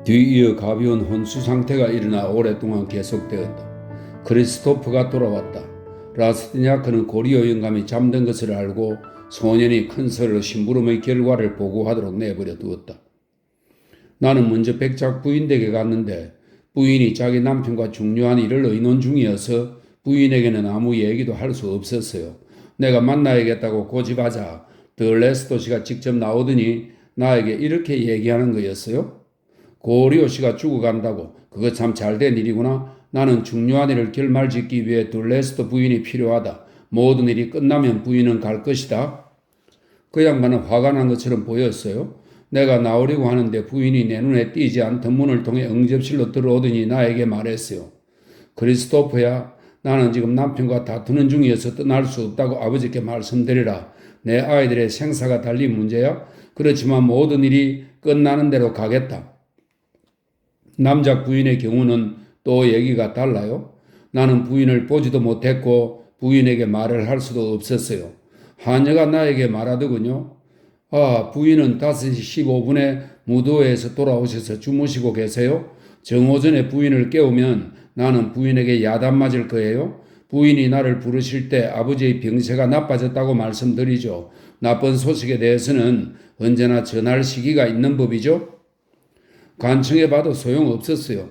뒤이어 가벼운 혼수 상태가 일어나 오랫동안 계속되었다. 크리스토프가 돌아왔다. 라스티냐크는 고리오 영감이 잠든 것을 알고 소년이 큰 소리로 심부름의 결과를 보고하도록 내버려 두었다. 나는 먼저 백작 부인 댁에 갔는데 부인이 자기 남편과 중요한 일을 의논 중이어서 부인에게는 아무 얘기도 할 수 없었어요. 내가 만나야겠다고 고집하자 덜레스토 씨가 직접 나오더니 나에게 이렇게 얘기하는 거였어요. 고리오 씨가 죽어간다고. 그거 참 잘된 일이구나. 나는 중요한 일을 결말짓기 위해 덜레스토 부인이 필요하다. 모든 일이 끝나면 부인은 갈 것이다. 그 양반은 화가 난 것처럼 보였어요. 내가 나오려고 하는데 부인이 내 눈에 띄지 않던 문을 통해 응접실로 들어오더니 나에게 말했어요. 크리스토프야, 나는 지금 남편과 다투는 중이어서 떠날 수 없다고 아버지께 말씀드리라. 내 아이들의 생사가 달린 문제야. 그렇지만 모든 일이 끝나는 대로 가겠다. 남자 부인의 경우는 또 얘기가 달라요. 나는 부인을 보지도 못했고 부인에게 말을 할 수도 없었어요. 하녀가 나에게 말하더군요. 부인은 5시 15분에 무도회에서 돌아오셔서 주무시고 계세요? 정오전에 부인을 깨우면 나는 부인에게 야단 맞을 거예요. 부인이 나를 부르실 때 아버지의 병세가 나빠졌다고 말씀드리죠. 나쁜 소식에 대해서는 언제나 전할 시기가 있는 법이죠. 간청해봐도 소용없었어요.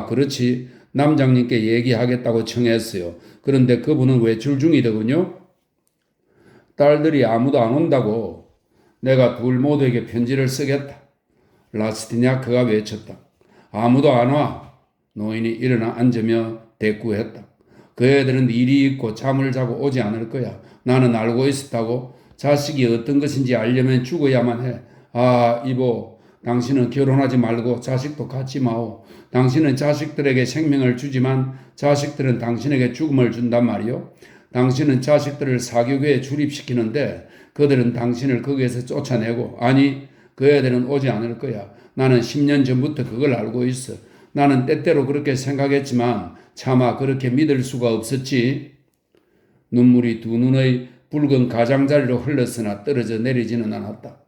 그렇지. 남장님께 얘기하겠다고 청했어요. 그런데 그분은 외출 중이더군요. 딸들이 아무도 안 온다고. 내가 둘 모두에게 편지를 쓰겠다. 라스티냐크가 외쳤다. 아무도 안 와. 노인이 일어나 앉으며 대꾸했다. 그 애들은 일이 있고 잠을 자고 오지 않을 거야. 나는 알고 있었다고. 자식이 어떤 것인지 알려면 죽어야만 해. 이보, 당신은 결혼하지 말고 자식도 갖지 마오. 당신은 자식들에게 생명을 주지만 자식들은 당신에게 죽음을 준단 말이오. 당신은 자식들을 사교계에 출입시키는데 그들은 당신을 거기에서 쫓아내고 그 애들은 오지 않을 거야. 나는 10년 전부터 그걸 알고 있어. 나는 때때로 그렇게 생각했지만 차마 그렇게 믿을 수가 없었지. 눈물이 두 눈의 붉은 가장자리로 흘렀으나 떨어져 내리지는 않았다.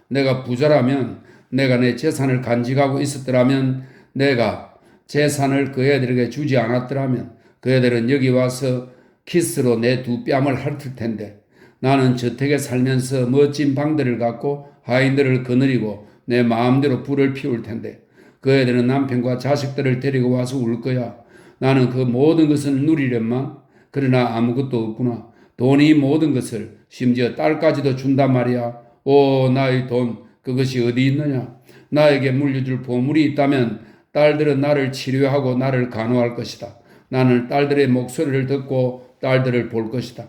내가 부자라면, 내가 내 재산을 간직하고 있었더라면, 내가 재산을 그 애들에게 주지 않았더라면 그 애들은 여기 와서 키스로 내 두 뺨을 핥을 텐데 나는 저택에 살면서 멋진 방들을 갖고 하인들을 거느리고 내 마음대로 불을 피울 텐데 그 애들은 남편과 자식들을 데리고 와서 울 거야. 나는 그 모든 것을 누리련만. 그러나 아무것도 없구나. 돈이 모든 것을, 심지어 딸까지도 준단 말이야. 나의 돈, 그것이 어디 있느냐. 나에게 물려줄 보물이 있다면 딸들은 나를 치료하고 나를 간호할 것이다. 나는 딸들의 목소리를 듣고 딸들을 볼 것이다.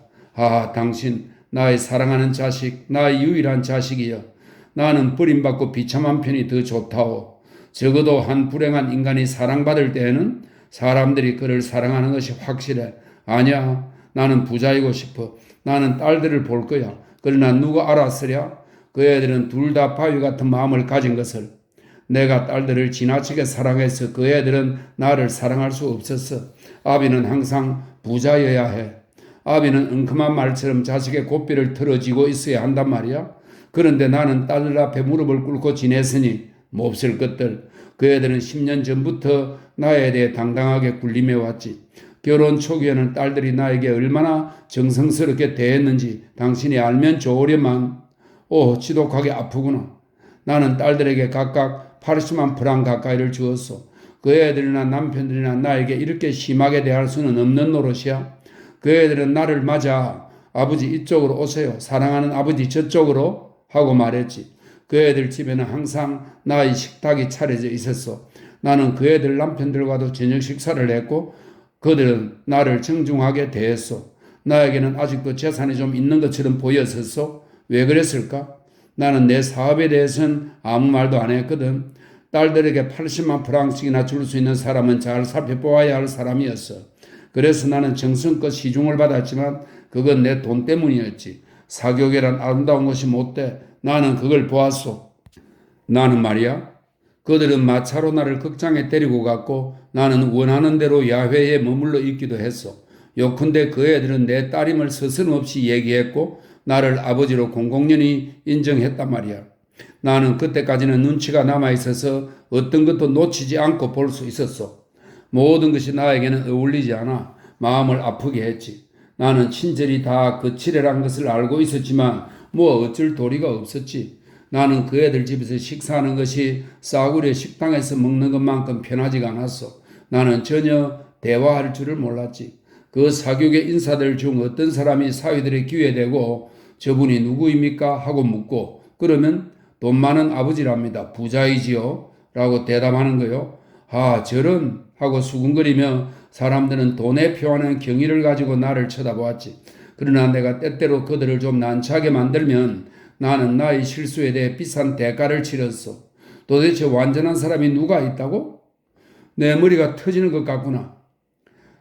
당신, 나의 사랑하는 자식, 나의 유일한 자식이여. 나는 버림받고 비참한 편이 더 좋다오. 적어도 한 불행한 인간이 사랑받을 때에는 사람들이 그를 사랑하는 것이 확실해. 아니야, 나는 부자이고 싶어. 나는 딸들을 볼 거야. 그러나 누가 알았으랴? 그 애들은 둘 다 바위 같은 마음을 가진 것을. 내가 딸들을 지나치게 사랑해서 그 애들은 나를 사랑할 수 없었어. 아비는 항상 부자여야 해. 아비는 엉큼한 말처럼 자식의 고삐를 틀어쥐고 있어야 한단 말이야. 그런데 나는 딸들 앞에 무릎을 꿇고 지냈으니 몹쓸 것들. 그 애들은 10년 전부터 나에 대해 당당하게 군림해 왔지. 결혼 초기에는 딸들이 나에게 얼마나 정성스럽게 대했는지 당신이 알면 좋으련만. 지독하게 아프구나. 나는 딸들에게 각각 80만 프랑 가까이를 주었어. 그 애들이나 남편들이나 나에게 이렇게 심하게 대할 수는 없는 노릇이야. 그 애들은 나를 맞아 아버지 이쪽으로 오세요. 사랑하는 아버지 저쪽으로 하고 말했지. 그 애들 집에는 항상 나의 식탁이 차려져 있었어. 나는 그 애들 남편들과도 저녁 식사를 했고 그들은 나를 정중하게 대했어. 나에게는 아직도 재산이 좀 있는 것처럼 보였었어. 왜 그랬을까? 나는 내 사업에 대해서는 아무 말도 안 했거든. 딸들에게 80만 프랑씩이나 줄 수 있는 사람은 잘 살펴보아야 할 사람이었어. 그래서 나는 정성껏 시중을 받았지만 그건 내 돈 때문이었지. 사교계란 아름다운 것이 못돼. 나는 그걸 보았소. 나는 말이야. 그들은 마차로 나를 극장에 데리고 갔고 나는 원하는 대로 야외에 머물러 있기도 했어. 요컨대 그 애들은 내 따림을 서슴없이 얘기했고 나를 아버지로 공공연히 인정했단 말이야. 나는 그때까지는 눈치가 남아있어서 어떤 것도 놓치지 않고 볼 수 있었어. 모든 것이 나에게는 어울리지 않아 마음을 아프게 했지. 나는 친절히 다 거칠애란 것을 알고 있었지만 뭐 어쩔 도리가 없었지. 나는 그 애들 집에서 식사하는 것이 싸구려 식당에서 먹는 것만큼 편하지가 않았어. 나는 전혀 대화할 줄을 몰랐지. 그 사교계 인사들 중 어떤 사람이 사위들의 귀에 대고 저분이 누구입니까? 하고 묻고 그러면 돈 많은 아버지랍니다. 부자이지요? 라고 대답하는 거요. 아, 저런 하고 수군거리며 사람들은 돈에 표하는 경의를 가지고 나를 쳐다보았지. 그러나 내가 때때로 그들을 좀 난처하게 만들면 나는 나의 실수에 대해 비싼 대가를 치렀어. 도대체 완전한 사람이 누가 있다고? 내 머리가 터지는 것 같구나.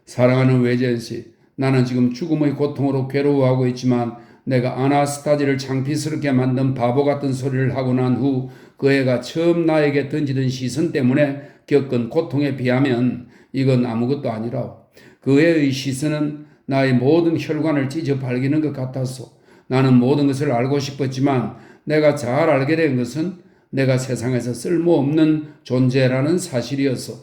사랑하는 외제은 씨, 나는 지금 죽음의 고통으로 괴로워하고 있지만 내가 아나스타지를 창피스럽게 만든 바보 같은 소리를 하고 난 후 그 애가 처음 나에게 던지던 시선 때문에 겪은 고통에 비하면 이건 아무것도 아니라 그 애의 시선은 나의 모든 혈관을 찢어 발기는 것 같았어. 나는 모든 것을 알고 싶었지만 내가 잘 알게 된 것은 내가 세상에서 쓸모없는 존재라는 사실이었어.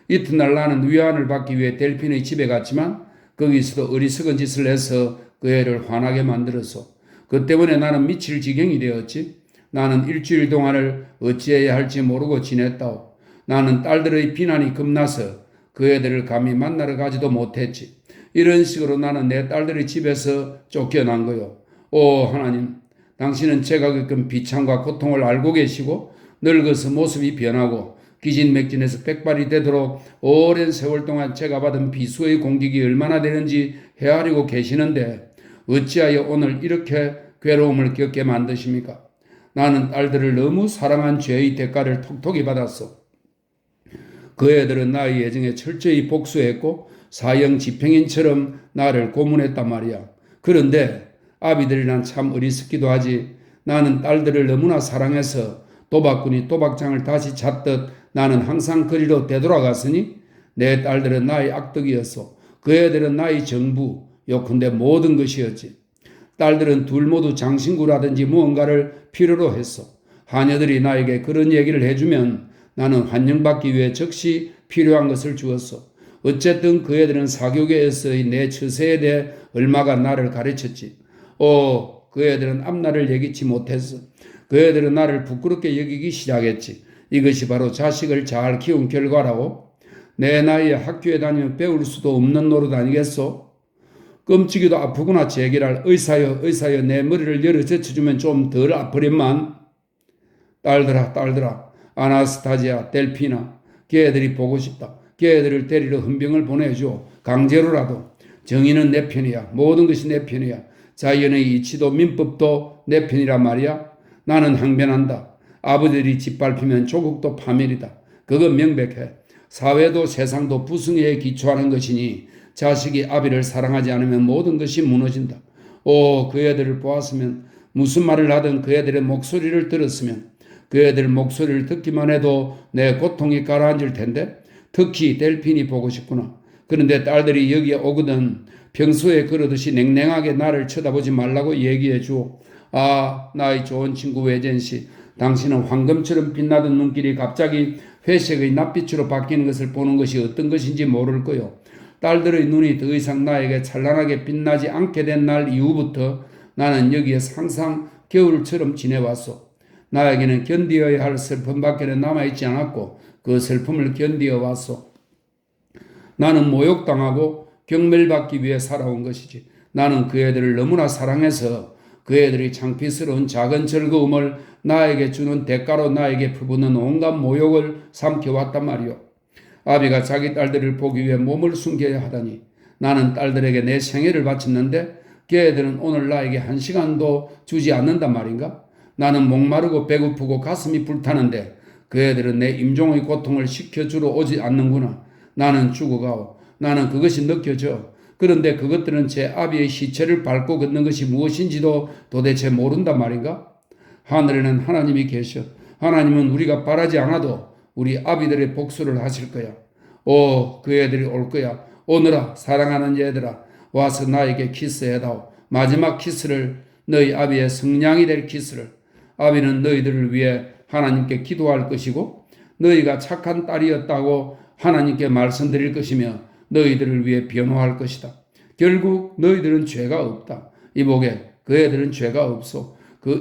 이튿날 나는 위안을 받기 위해 델핀의 집에 갔지만 거기서도 어리석은 짓을 해서 그 애를 화나게 만들었어. 그 때문에 나는 미칠 지경이 되었지. 나는 일주일 동안을 어찌해야 할지 모르고 지냈다오. 나는 딸들의 비난이 겁나서 그 애들을 감히 만나러 가지도 못했지. 이런 식으로 나는 내 딸들의 집에서 쫓겨난 거요. 오 하나님, 당신은 제가 겪은 비참과 고통을 알고 계시고 늙어서 모습이 변하고 기진맥진해서 백발이 되도록 오랜 세월 동안 제가 받은 비수의 공격이 얼마나 되는지 헤아리고 계시는데 어찌하여 오늘 이렇게 괴로움을 겪게 만드십니까? 나는 딸들을 너무 사랑한 죄의 대가를 톡톡히 받았어. 그 애들은 나의 예정에 철저히 복수했고 사형 집행인처럼 나를 고문했단 말이야. 그런데 아비들이란 참 어리석기도 하지. 나는 딸들을 너무나 사랑해서 도박꾼이 도박장을 다시 찾듯 나는 항상 그리로 되돌아갔으니 내 딸들은 나의 악덕이었어. 그 애들은 나의 정부, 요컨대 모든 것이었지. 딸들은 둘 모두 장신구라든지 무언가를 필요로 했어. 하녀들이 나에게 그런 얘기를 해주면 나는 환영받기 위해 즉시 필요한 것을 주었어. 어쨌든 그 애들은 사교계에서의 내 처세에 대해 얼마가 나를 가르쳤지. 그 애들은 앞날을 예기치 못했어. 그 애들은 나를 부끄럽게 여기기 시작했지. 이것이 바로 자식을 잘 키운 결과라고. 내 나이에 학교에 다니면 배울 수도 없는 노릇 아니겠소? 끔찍이도 아프구나 제기랄. 의사여 내 머리를 열어 젖혀주면 좀 덜 아프련만. 딸들아 아나스타지아 델피나 걔들이 보고 싶다. 걔들을 데리러 헌병을 보내줘. 강제로라도. 정의는 내 편이야. 모든 것이 내 편이야. 자연의 이치도 민법도 내 편이란 말이야. 나는 항변한다. 아버지들이 짓밟히면 조국도 파멸이다. 그건 명백해. 사회도 세상도 부승에 기초하는 것이니 자식이 아비를 사랑하지 않으면 모든 것이 무너진다. 그 애들을 보았으면 무슨 말을 하든 그 애들의 목소리를 들었으면 그 애들 목소리를 듣기만 해도 내 고통이 가라앉을 텐데 특히 델핀이 보고 싶구나. 그런데 딸들이 여기에 오거든 평소에 그러듯이 냉랭하게 나를 쳐다보지 말라고 얘기해 주오. 나의 좋은 친구 외젠씨, 당신은 황금처럼 빛나던 눈길이 갑자기 회색의 낯빛으로 바뀌는 것을 보는 것이 어떤 것인지 모를 거요. 딸들의 눈이 더 이상 나에게 찬란하게 빛나지 않게 된 날 이후부터 나는 여기에서 항상 겨울처럼 지내왔소. 나에게는 견디어야 할 슬픔밖에는 남아있지 않았고 그 슬픔을 견디어 왔소. 나는 모욕당하고 경멸받기 위해 살아온 것이지. 나는 그 애들을 너무나 사랑해서 그 애들이 창피스러운 작은 즐거움을 나에게 주는 대가로 나에게 퍼붓는 온갖 모욕을 삼켜왔단 말이오. 아비가 자기 딸들을 보기 위해 몸을 숨겨야 하다니 나는 딸들에게 내 생애를 바쳤는데 걔들은 오늘 나에게 한 시간도 주지 않는단 말인가? 나는 목마르고 배고프고 가슴이 불타는데 그 애들은 내 임종의 고통을 식혀주러 오지 않는구나. 나는 죽어가오. 나는 그것이 느껴져. 그런데 그것들은 제 아비의 시체를 밟고 걷는 것이 무엇인지도 도대체 모른단 말인가? 하늘에는 하나님이 계셔. 하나님은 우리가 바라지 않아도 우리 아비들의 복수를 하실 거야. 그 애들이 올 거야. 오너라 사랑하는 얘들아, 와서 나에게 키스해다오. 마지막 키스를, 너희 아비의 성냥이 될 키스를. 아비는 너희들을 위해 하나님께 기도할 것이고 너희가 착한 딸이었다고 하나님께 말씀드릴 것이며 너희들을 위해 변호할 것이다. 결국 너희들은 죄가 없다. 이보게 그 애들은 죄가 없어.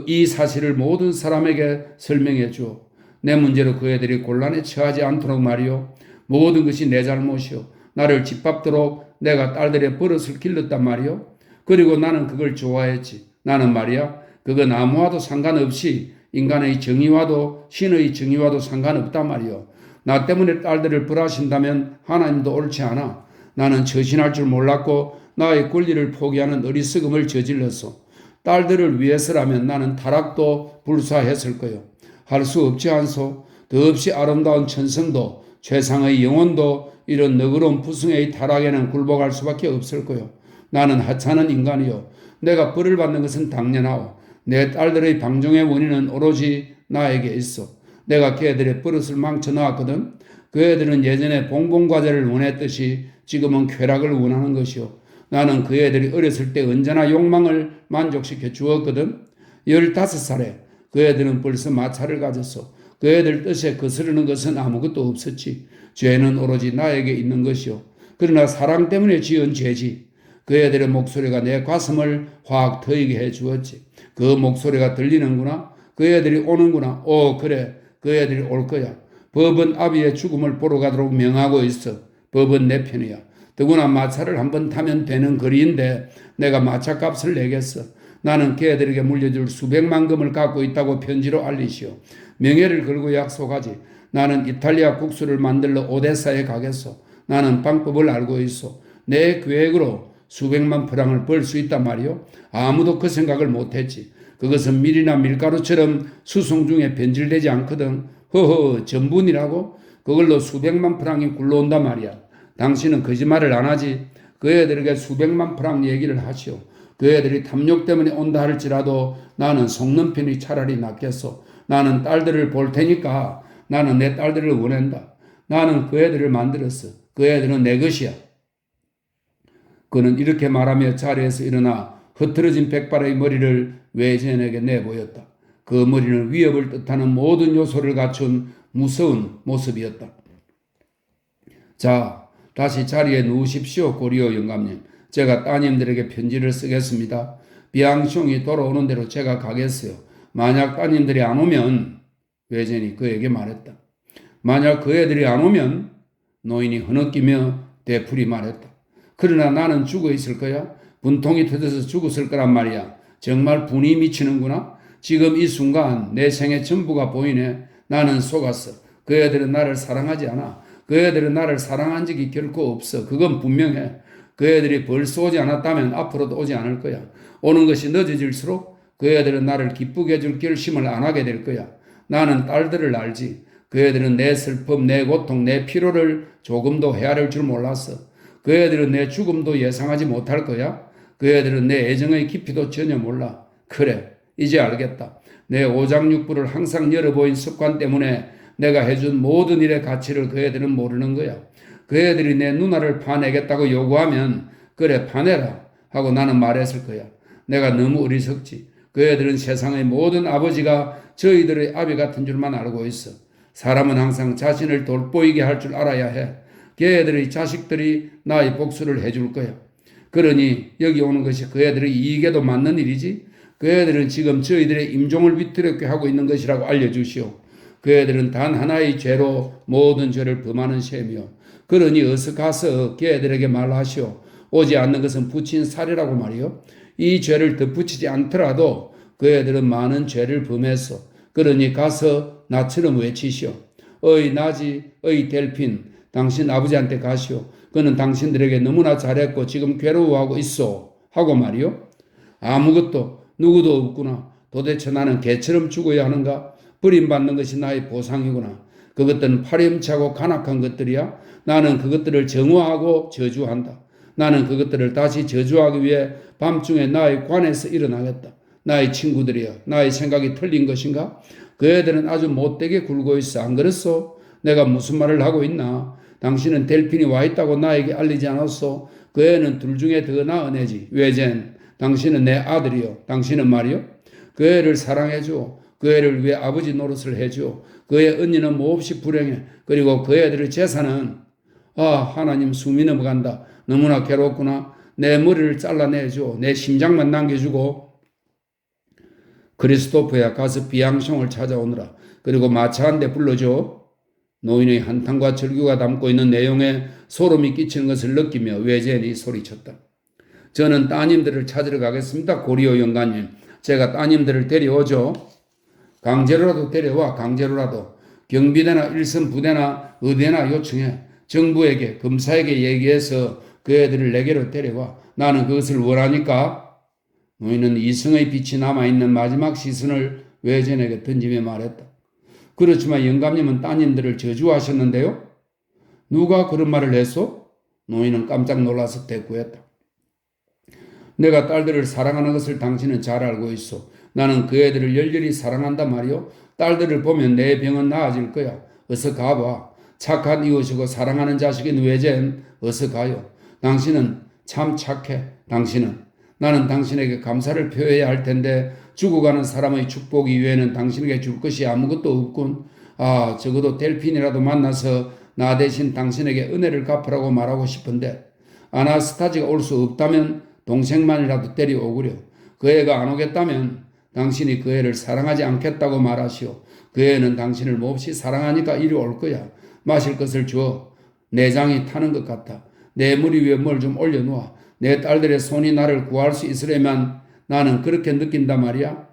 이 사실을 모든 사람에게 설명해 주어. 내 문제로 그 애들이 곤란에 처하지 않도록 말이요. 모든 것이 내 잘못이요. 나를 짓밟도록 내가 딸들의 버릇을 길렀단 말이요. 그리고 나는 그걸 좋아했지. 나는 말이야. 그건 아무와도 상관없이 인간의 정의와도 신의 정의와도 상관없단 말이요. 나 때문에 딸들을 벌하신다면 하나님도 옳지 않아. 나는 처신할 줄 몰랐고 나의 권리를 포기하는 어리석음을 저질렀어. 딸들을 위해서라면 나는 타락도 불사했을 거요. 할 수 없지 않소. 더없이 아름다운 천성도 최상의 영혼도 이런 너그러운 부승의 타락에는 굴복할 수밖에 없을 거요. 나는 하찮은 인간이요. 내가 벌을 받는 것은 당연하오. 내 딸들의 방종의 원인은 오로지 나에게 있어. 내가 그 애들의 버릇을 망쳐놓았거든. 그 애들은 예전에 봉봉과제를 원했듯이 지금은 쾌락을 원하는 것이요. 나는 그 애들이 어렸을 때 언제나 욕망을 만족시켜 주었거든. 15살에 그 애들은 벌써 마차를 가졌어. 그 애들 뜻에 거스르는 것은 아무것도 없었지. 죄는 오로지 나에게 있는 것이요. 그러나 사랑 때문에 지은 죄지. 그 애들의 목소리가 내 가슴을 확 트이게 해 주었지. 그 목소리가 들리는구나. 그 애들이 오는구나. 그래. 그 애들이 올 거야. 법은 아비의 죽음을 보러 가도록 명하고 있어. 법은 내 편이야. 더구나 마차를 한번 타면 되는 거리인데 내가 마차값을 내겠어. 나는 걔들에게 물려줄 수백만 금을 갖고 있다고 편지로 알리시오. 명예를 걸고 약속하지. 나는 이탈리아 국수를 만들러 오데사에 가겠소. 나는 방법을 알고 있어. 내 계획으로 수백만 프랑을 벌 수 있단 말이오. 아무도 그 생각을 못했지. 그것은 밀이나 밀가루처럼 수송 중에 변질되지 않거든. 전분이라고? 그걸로 수백만 프랑이 굴러온단 말이야. 당신은 거짓말을 안 하지. 그 애들에게 수백만 프랑 얘기를 하시오. 그 애들이 탐욕 때문에 온다 할지라도 나는 속는 편이 차라리 낫겠소. 나는 딸들을 볼 테니까 나는 내 딸들을 원한다. 나는 그 애들을 만들었어. 그 애들은 내 것이야. 그는 이렇게 말하며 자리에서 일어나 흐트러진 백발의 머리를 외제인에게 내보였다. 그 머리는 위협을 뜻하는 모든 요소를 갖춘 무서운 모습이었다. 자, 다시 자리에 누우십시오, 고리오 영감님. 제가 따님들에게 편지를 쓰겠습니다. 비앙숑이 돌아오는 대로 제가 가겠어요. 만약 따님들이 안 오면, 외제인이 그에게 말했다. 만약 그 애들이 안 오면, 노인이 흐느끼며 되풀이 말했다. 그러나 나는 죽어 있을 거야. 분통이 터져서 죽었을 거란 말이야. 정말 분이 미치는구나. 지금 이 순간 내 생의 전부가 보이네. 나는 속았어. 그 애들은 나를 사랑하지 않아. 그 애들은 나를 사랑한 적이 결코 없어. 그건 분명해. 그 애들이 벌써 오지 않았다면 앞으로도 오지 않을 거야. 오는 것이 늦어질수록 그 애들은 나를 기쁘게 해줄 결심을 안 하게 될 거야. 나는 딸들을 알지. 그 애들은 내 슬픔, 내 고통, 내 피로를 조금도 헤아릴 줄 몰랐어. 그 애들은 내 죽음도 예상하지 못할 거야. 그 애들은 내 애정의 깊이도 전혀 몰라. 그래, 이제 알겠다. 내 오장육부를 항상 열어보인 습관 때문에 내가 해준 모든 일의 가치를 그 애들은 모르는 거야. 그 애들이 내 누나를 파내겠다고 요구하면 그래 파내라 하고 나는 말했을 거야. 내가 너무 어리석지. 그 애들은 세상의 모든 아버지가 저희들의 아비 같은 줄만 알고 있어. 사람은 항상 자신을 돋보이게 할 줄 알아야 해. 그 애들의 자식들이 나의 복수를 해줄 거야. 그러니 여기 오는 것이 그 애들의 이익에도 맞는 일이지. 그 애들은 지금 저희들의 임종을 위태롭게 하고 있는 것이라고 알려주시오. 그 애들은 단 하나의 죄로 모든 죄를 범하는 셈이요. 그러니 어서 가서 그 애들에게 말하시오. 오지 않는 것은 붙인 살이라고 말이요. 이 죄를 덧붙이지 않더라도 그 애들은 많은 죄를 범했어. 그러니 가서 나처럼 외치시오. 어이 나지, 어이 델핀, 당신 아버지한테 가시오. 그는 당신들에게 너무나 잘했고 지금 괴로워하고 있어. 하고 말이요. 아무것도 누구도 없구나. 도대체 나는 개처럼 죽어야 하는가? 버림받는 것이 나의 보상이구나. 그것들은 파렴치하고 간악한 것들이야. 나는 그것들을 정화하고 저주한다. 나는 그것들을 다시 저주하기 위해 밤중에 나의 관에서 일어나겠다. 나의 친구들이야. 나의 생각이 틀린 것인가? 그 애들은 아주 못되게 굴고 있어. 안 그랬어? 내가 무슨 말을 하고 있나? 당신은 델핀이 와 있다고 나에게 알리지 않았어? 그 애는 둘 중에 더 나은 애지. 외젠, 당신은 내 아들이요. 당신은 말이요. 그 애를 사랑해줘. 그 애를 왜 아버지 노릇을 해줘? 그의 언니는 몹시 불행해. 그리고 그 애들의 재산은 하나님 숨이 넘어간다. 너무나 괴롭구나. 내 머리를 잘라내줘. 내 심장만 남겨주고 그리스도프야 가서 비앙숑을 찾아오느라. 그리고 마차 한 대 불러줘. 노인의 한탄과 절규가 담고 있는 내용에 소름이 끼치는 것을 느끼며 외제인이 소리쳤다. 저는 따님들을 찾으러 가겠습니다. 고리오 영가님. 제가 따님들을 데려오죠. 강제로라도 데려와. 강제로라도. 경비대나 일선 부대나 어디나 요청해. 정부에게 검사에게 얘기해서 그 애들을 내게로 데려와. 나는 그것을 원하니까. 노인은 이성의 빛이 남아있는 마지막 시선을 외제인에게 던지며 말했다. 그렇지만 영감님은 따님들을 저주하셨는데요? 누가 그런 말을 했소? 노인은 깜짝 놀라서 대꾸했다. 내가 딸들을 사랑하는 것을 당신은 잘 알고 있어. 나는 그 애들을 열렬히 사랑한단 말이오. 딸들을 보면 내 병은 나아질 거야. 어서 가봐. 착한 이웃이고 사랑하는 자식인 외제인 어서 가요. 당신은 참 착해. 당신은. 나는 당신에게 감사를 표해야 할 텐데 죽어가는 사람의 축복 이외에는 당신에게 줄 것이 아무것도 없군. 적어도 델핀이라도 만나서 나 대신 당신에게 은혜를 갚으라고 말하고 싶은데 아나스타지가 올 수 없다면 동생만이라도 데려오구려. 그 애가 안 오겠다면 당신이 그 애를 사랑하지 않겠다고 말하시오. 그 애는 당신을 몹시 사랑하니까 이리 올 거야. 마실 것을 줘. 내장이 타는 것 같아. 내 머리 위에 뭘 좀 올려놓아. 내 딸들의 손이 나를 구할 수 있으려면 나는 그렇게 느낀단 말이야.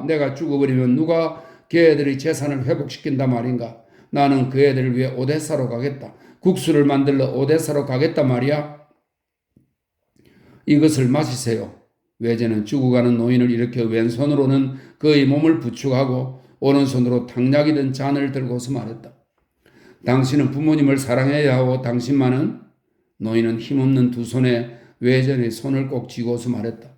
내가 죽어버리면 누가 걔들의 재산을 회복시킨단 말인가. 나는 그 애들을 위해 오데사로 가겠다. 국수를 만들러 오데사로 가겠단 말이야. 이것을 마시세요. 외제는 죽어가는 노인을 일으켜 왼손으로는 그의 몸을 부축하고 오른손으로 탕약이 든 잔을 들고서 말했다. 당신은 부모님을 사랑해야 하고 당신만은? 노인은 힘없는 두 손에 외전의 손을 꼭 쥐고서 말했다.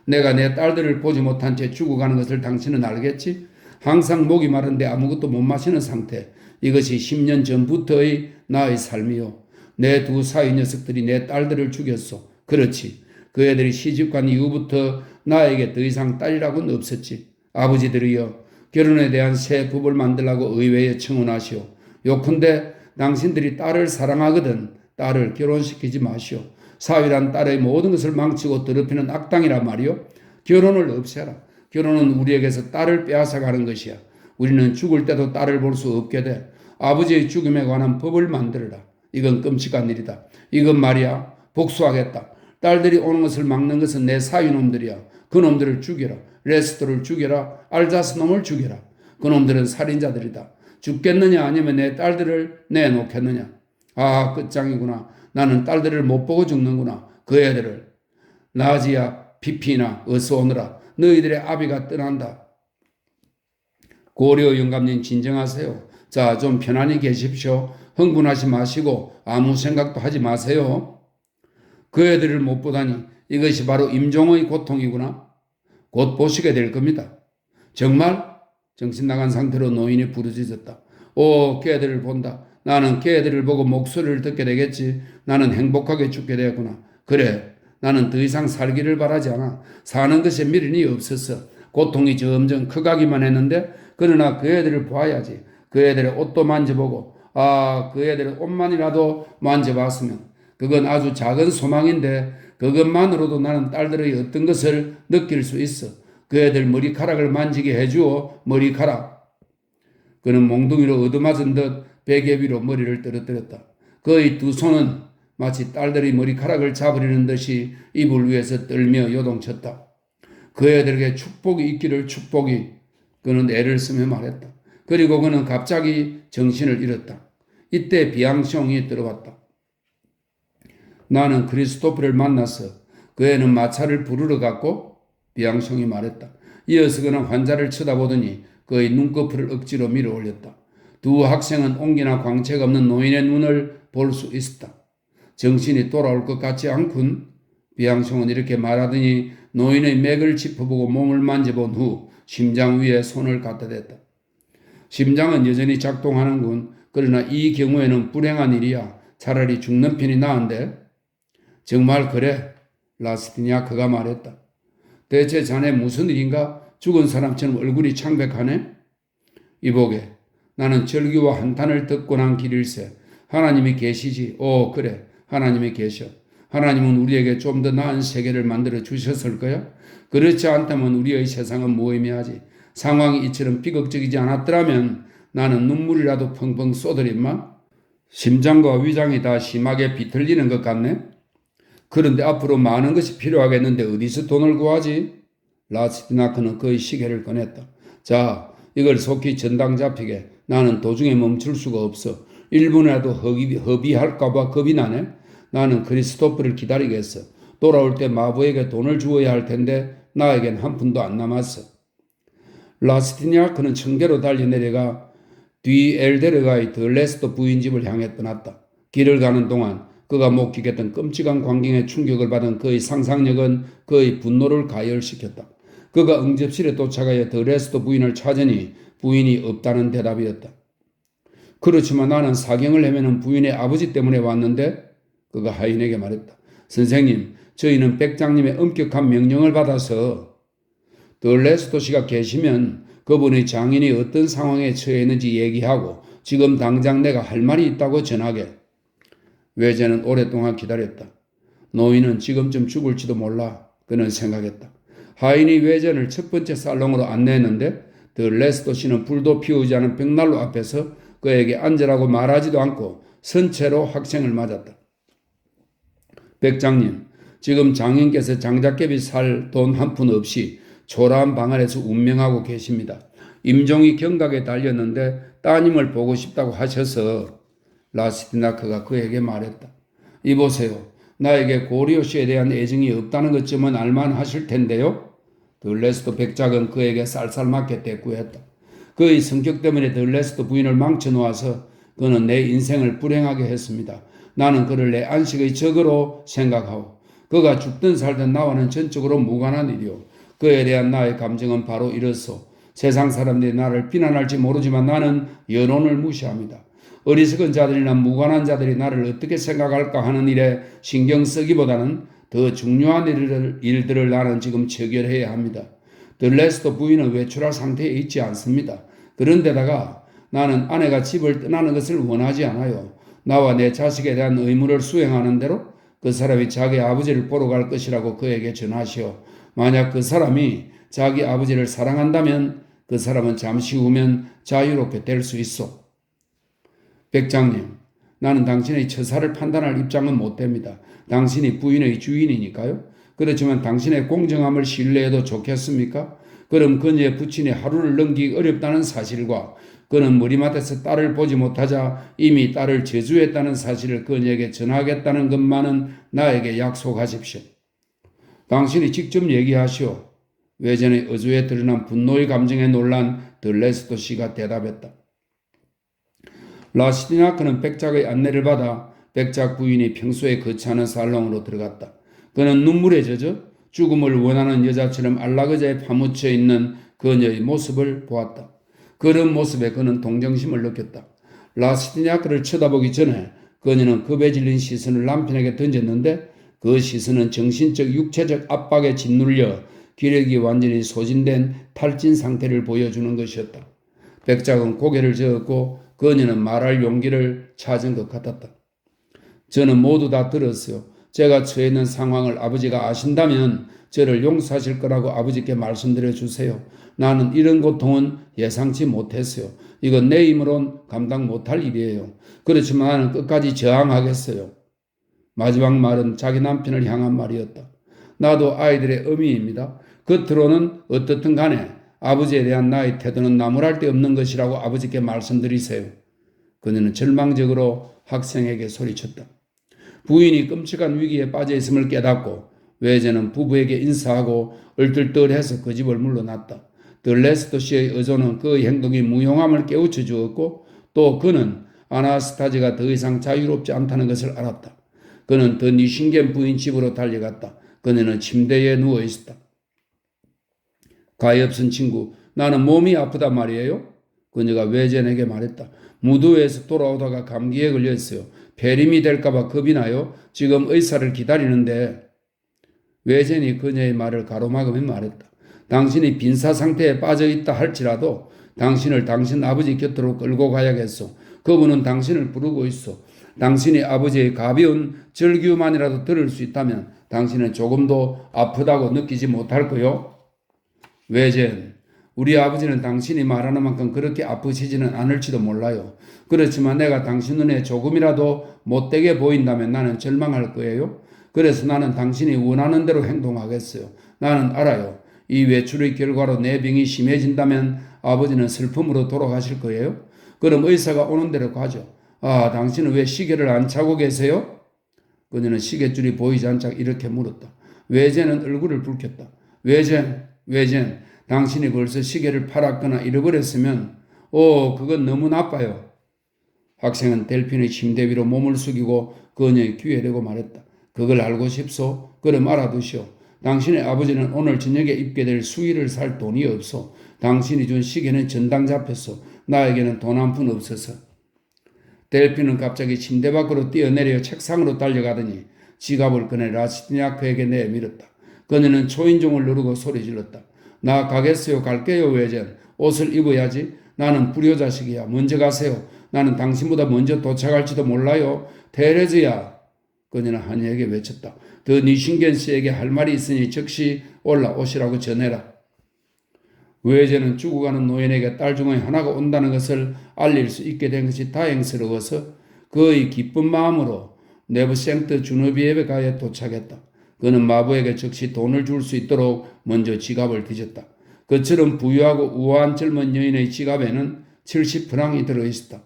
내가 내 딸들을 보지 못한 채 죽어가는 것을 당신은 알겠지? 항상 목이 마른데 아무것도 못 마시는 상태. 이것이 10년 전부터의 나의 삶이요. 내 두 사위 녀석들이 내 딸들을 죽였어. 그렇지. 그 애들이 시집간 이후부터 나에게 더 이상 딸이라고는 없었지. 아버지들이여, 결혼에 대한 새 법을 만들라고 의회에 청원하시오. 요컨대 당신들이 딸을 사랑하거든 딸을 결혼시키지 마시오. 사위란 딸의 모든 것을 망치고 더럽히는 악당이란 말이오. 결혼을 없애라. 결혼은 우리에게서 딸을 빼앗아가는 것이야. 우리는 죽을 때도 딸을 볼 수 없게 돼. 아버지의 죽음에 관한 법을 만들어라. 이건 끔찍한 일이다. 이건 말이야. 복수하겠다. 딸들이 오는 것을 막는 것은 내 사위놈들이야. 그놈들을 죽여라. 레스토를 죽여라. 알자스 놈을 죽여라. 그놈들은 살인자들이다. 죽겠느냐 아니면 내 딸들을 내놓겠느냐. 끝장이구나. 나는 딸들을 못 보고 죽는구나. 그 애들을. 나지야, 피피나 어서 오너라. 너희들의 아비가 떠난다. 고려 영감님 진정하세요. 자, 좀 편안히 계십시오. 흥분하지 마시고 아무 생각도 하지 마세요. 그 애들을 못 보다니 이것이 바로 임종의 고통이구나. 곧 보시게 될 겁니다. 정말? 정신 나간 상태로 노인이 부르짖었다. 그 애들을 본다. 나는 그 애들을 보고 목소리를 듣게 되겠지. 나는 행복하게 죽게 되었구나. 그래, 나는 더 이상 살기를 바라지 않아. 사는 것에 미련이 없었어. 고통이 점점 커가기만 했는데 그러나 그 애들을 봐야지. 그 애들의 옷도 만져보고 그 애들의 옷만이라도 만져봤으면 그건 아주 작은 소망인데 그것만으로도 나는 딸들의 어떤 것을 느낄 수 있어. 그 애들 머리카락을 만지게 해주어. 머리카락. 그는 몽둥이로 얻어맞은 듯 베개 위로 머리를 떨어뜨렸다. 그의 두 손은 마치 딸들의 머리카락을 잡으려는 듯이 이불 위에서 떨며 요동쳤다. 그 애들에게 축복이 있기를 축복이. 그는 애를 쓰며 말했다. 그리고 그는 갑자기 정신을 잃었다. 이때 비앙숑이 들어왔다. 나는 크리스토프를 만나서 그 애는 마차를 부르러 갔고 비앙숑이 말했다. 이어서 그는 환자를 쳐다보더니 그의 눈꺼풀을 억지로 밀어 올렸다. 두 학생은 옹기나 광채가 없는 노인의 눈을 볼 수 있었다. 정신이 돌아올 것 같지 않군. 비앙숑은 이렇게 말하더니 노인의 맥을 짚어보고 몸을 만져본 후 심장 위에 손을 갖다 댔다. 심장은 여전히 작동하는군. 그러나 이 경우에는 불행한 일이야. 차라리 죽는 편이 나은데. 정말 그래? 라스티니아크가 말했다. 대체 자네 무슨 일인가? 죽은 사람처럼 얼굴이 창백하네? 이보게, 나는 절기와 한탄을 듣고 난 길일세. 하나님이 계시지. 오, 그래. 하나님이 계셔. 하나님은 우리에게 좀 더 나은 세계를 만들어 주셨을 거야? 그렇지 않다면 우리의 세상은 무의미하지. 상황이 이처럼 비극적이지 않았더라면 나는 눈물이라도 펑펑 쏟으리만 심장과 위장이 다 심하게 비틀리는 것 같네. 그런데 앞으로 많은 것이 필요하겠는데 어디서 돈을 구하지? 라스티나크는 그의 시계를 꺼냈다. 자, 이걸 속히 전당 잡히게. 나는 도중에 멈출 수가 없어. 1분이라도 허비할까봐 겁이 나네. 나는 크리스토프를 기다리겠어. 돌아올 때 마부에게 돈을 주어야 할 텐데 나에겐 한 푼도 안 남았어. 라스티냐크는 청계로 달려 내려가 뒤 엘데르가의 들레스토 부인 집을 향해 떠났다. 길을 가는 동안 그가 목격했던 끔찍한 광경에 충격을 받은 그의 상상력은 그의 분노를 가열시켰다. 그가 응접실에 도착하여 들레스토 부인을 찾으니 부인이 없다는 대답이었다. 그렇지만 나는 사경을 헤매는 부인의 아버지 때문에 왔는데 그가 하인에게 말했다. 선생님, 저희는 백장님의 엄격한 명령을 받아서 들레스토 씨가 계시면 그분의 장인이 어떤 상황에 처해 있는지 얘기하고 지금 당장 내가 할 말이 있다고 전하게. 외제는 오랫동안 기다렸다. 노인은 지금쯤 죽을지도 몰라. 그는 생각했다. 하인이 외제를 첫 번째 살롱으로 안내했는데 들레스토 씨는 불도 피우지 않은 벽난로 앞에서 그에게 앉으라고 말하지도 않고 선체로 학생을 맞았다. 백장님, 지금 장인께서 장작개비 살 돈 한 푼 없이 초라한 방 안에서 운명하고 계십니다. 임종이 경각에 달렸는데 따님을 보고 싶다고 하셔서 라스티나크가 그에게 말했다. 이보세요. 나에게 고리오 씨에 대한 애정이 없다는 것쯤은 알만하실 텐데요. 들레스토 백작은 그에게 쌀쌀맞게 대꾸했다. 그의 성격 때문에 들레스토 부인을 망쳐놓아서 그는 내 인생을 불행하게 했습니다. 나는 그를 내 안식의 적으로 생각하오. 그가 죽든 살든 나와는 전적으로 무관한 일이오. 그에 대한 나의 감정은 바로 이렇소. 세상 사람들이 나를 비난할지 모르지만 나는 여론을 무시합니다. 어리석은 자들이나 무관한 자들이 나를 어떻게 생각할까 하는 일에 신경 쓰기보다는 더 중요한 일들을 나는 지금 처결해야 합니다. 들레스토 부인은 외출할 상태에 있지 않습니다. 그런데다가 나는 아내가 집을 떠나는 것을 원하지 않아요. 나와 내 자식에 대한 의무를 수행하는 대로 그 사람이 자기 아버지를 보러 갈 것이라고 그에게 전하시오. 만약 그 사람이 자기 아버지를 사랑한다면 그 사람은 잠시 후면 자유롭게 될 수 있어. 백장님, 나는 당신의 처사를 판단할 입장은 못 됩니다. 당신이 부인의 주인이니까요. 그렇지만 당신의 공정함을 신뢰해도 좋겠습니까? 그럼 그녀의 부친이 하루를 넘기기 어렵다는 사실과 그는 머리맡에서 딸을 보지 못하자 이미 딸을 저주했다는 사실을 그녀에게 전하겠다는 것만은 나에게 약속하십시오. 당신이 직접 얘기하시오. 외전의 어조에 드러난 분노의 감정에 놀란 들레스토 씨가 대답했다. 라스티나크는 백작의 안내를 받아 백작 부인이 평소에 거치하는 살롱으로 들어갔다. 그는 눈물에 젖어 죽음을 원하는 여자처럼 안락의자에 파묻혀 있는 그녀의 모습을 보았다. 그런 모습에 그는 동정심을 느꼈다. 라스티나크를 쳐다보기 전에 그녀는 겁에 질린 시선을 남편에게 던졌는데 그 시선은 정신적 육체적 압박에 짓눌려 기력이 완전히 소진된 탈진 상태를 보여주는 것이었다. 백작은 고개를 저었고 그녀는 말할 용기를 찾은 것 같았다. 저는 모두 다 들었어요. 제가 처해 있는 상황을 아버지가 아신다면 저를 용서하실 거라고 아버지께 말씀드려 주세요. 나는 이런 고통은 예상치 못했어요. 이건 내 힘으론 감당 못할 일이에요. 그렇지만 나는 끝까지 저항하겠어요. 마지막 말은 자기 남편을 향한 말이었다. 나도 아이들의 어미입니다. 겉으로는 어떻든 간에 아버지에 대한 나의 태도는 나무랄 데 없는 것이라고 아버지께 말씀드리세요. 그녀는 절망적으로 학생에게 소리쳤다. 부인이 끔찍한 위기에 빠져 있음을 깨닫고 외제는 부부에게 인사하고 얼떨떨해서 그 집을 물러났다. 들레스토 씨의 의존은 그의 행동이 무용함을 깨우쳐 주었고 또 그는 아나스타즈가 더 이상 자유롭지 않다는 것을 알았다. 그는 더 니신겐 부인 집으로 달려갔다. 그녀는 침대에 누워 있었다. 가엾은 친구, 나는 몸이 아프단 말이에요. 그녀가 외젠에게 말했다. 무도회에서 돌아오다가 감기에 걸렸어요. 폐렴이 될까봐 겁이 나요. 지금 의사를 기다리는데 외젠이 그녀의 말을 가로막으며 말했다. 당신이 빈사 상태에 빠져 있다 할지라도 당신을 당신 아버지 곁으로 끌고 가야겠소. 그분은 당신을 부르고 있어. 당신이 아버지의 가벼운 절규만이라도 들을 수 있다면 당신은 조금도 아프다고 느끼지 못할 거요. 외젠, 우리 아버지는 당신이 말하는 만큼 그렇게 아프시지는 않을지도 몰라요. 그렇지만 내가 당신 눈에 조금이라도 못되게 보인다면 나는 절망할 거예요. 그래서 나는 당신이 원하는 대로 행동하겠어요. 나는 알아요. 이 외출의 결과로 내 병이 심해진다면 아버지는 슬픔으로 돌아가실 거예요. 그럼 의사가 오는 대로 가죠. 아, 당신은 왜 시계를 안 차고 계세요? 그녀는 시계줄이 보이지 않자 이렇게 물었다. 외제는 얼굴을 붉혔다. 외젠, 당신이 벌써 시계를 팔았거나 잃어버렸으면, 그건 너무 나빠요. 학생은 델핀의 침대 위로 몸을 숙이고 그녀의 귀에 대고 말했다. 그걸 알고 싶소? 그럼 알아두시오. 당신의 아버지는 오늘 저녁에 입게 될 수의를 살 돈이 없어. 당신이 준 시계는 전당 잡혔어. 나에게는 돈 한 푼 없어서. 델핀은 갑자기 침대 밖으로 뛰어내려 책상으로 달려가더니 지갑을 꺼내 라스티냐크에게 내밀었다. 그녀는 초인종을 누르고 소리 질렀다. 나 가겠어요. 갈게요. 외전. 옷을 입어야지. 나는 불효자식이야. 먼저 가세요. 나는 당신보다 먼저 도착할지도 몰라요. 테레즈야. 그녀는 한이에게 외쳤다. 더 니신겐 씨에게 할 말이 있으니 즉시 올라오시라고 전해라. 외제는 죽어가는 노인에게 딸 중에 하나가 온다는 것을 알릴 수 있게 된 것이 다행스러워서 그의 기쁜 마음으로 네브생트 주노비에베가에 도착했다. 그는 마부에게 즉시 돈을 줄 수 있도록 먼저 지갑을 뒤졌다. 그처럼 부유하고 우아한 젊은 여인의 지갑에는 70프랑이 들어있었다.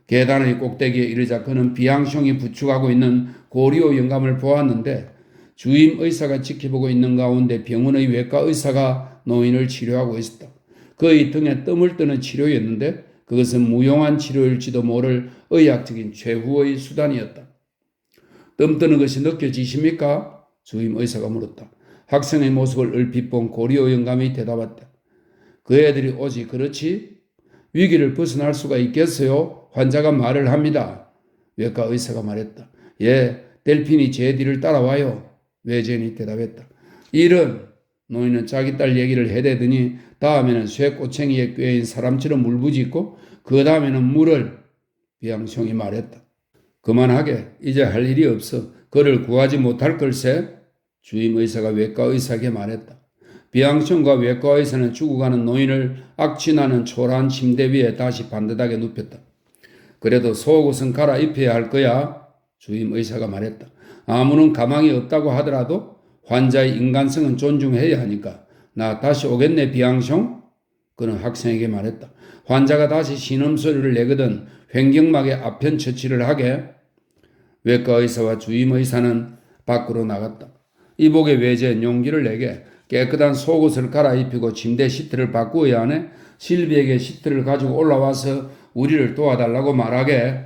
계단의 꼭대기에 이르자 그는 비앙숑이 부축하고 있는 고리오 영감을 보았는데 주임 의사가 지켜보고 있는 가운데 병원의 외과 의사가 노인을 치료하고 있었다. 그의 등에 뜸을 뜨는 치료였는데 그것은 무용한 치료일지도 모를 의학적인 최후의 수단이었다. 뜸 뜨는 것이 느껴지십니까? 주임 의사가 물었다. 학생의 모습을 얼핏 본 고리오 영감이 대답했다. 그 애들이 오지 그렇지? 위기를 벗어날 수가 있겠어요? 환자가 말을 합니다. 외과 의사가 말했다. 예, 델핀이 제 뒤를 따라와요. 외젠이 대답했다. 이런 노인은 자기 딸 얘기를 해대더니 다음에는 쇠꼬챙이에 꿰인 사람처럼 울부짖고 그 다음에는 물을 비앙숑이 말했다. 그만하게 이제 할 일이 없어. 그를 구하지 못할 걸세. 주임 의사가 외과 의사에게 말했다. 비앙숑과 외과 의사는 죽어가는 노인을 악취나는 초라한 침대 위에 다시 반듯하게 눕혔다. 그래도 속옷은 갈아입혀야 할 거야. 주임 의사가 말했다. 아무런 가망이 없다고 하더라도 환자의 인간성은 존중해야 하니까. 나 다시 오겠네 비앙숑? 그는 학생에게 말했다. 환자가 다시 신음소리를 내거든 횡격막에 아편 처치를 하게. 외과 의사와 주임 의사는 밖으로 나갔다. 이복의 외제는 용기를 내게 깨끗한 속옷을 갈아입히고 침대 시트를 바꾸어야 하네. 실비에게 시트를 가지고 올라와서 우리를 도와달라고 말하게.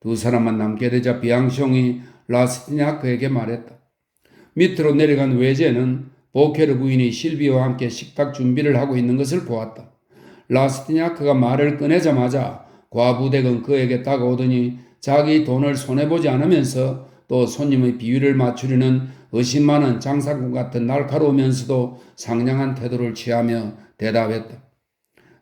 두 사람만 남게 되자 비앙숑이 라스티냐크에게 말했다. 밑으로 내려간 외제는 보케르 부인이 실비와 함께 식탁 준비를 하고 있는 것을 보았다. 라스티냐크가 말을 꺼내자마자 과부댁은 그에게 다가오더니 자기 돈을 손해보지 않으면서 또 손님의 비위를 맞추려는 의심 많은 장사꾼 같은 날카로우면서도 상냥한 태도를 취하며 대답했다.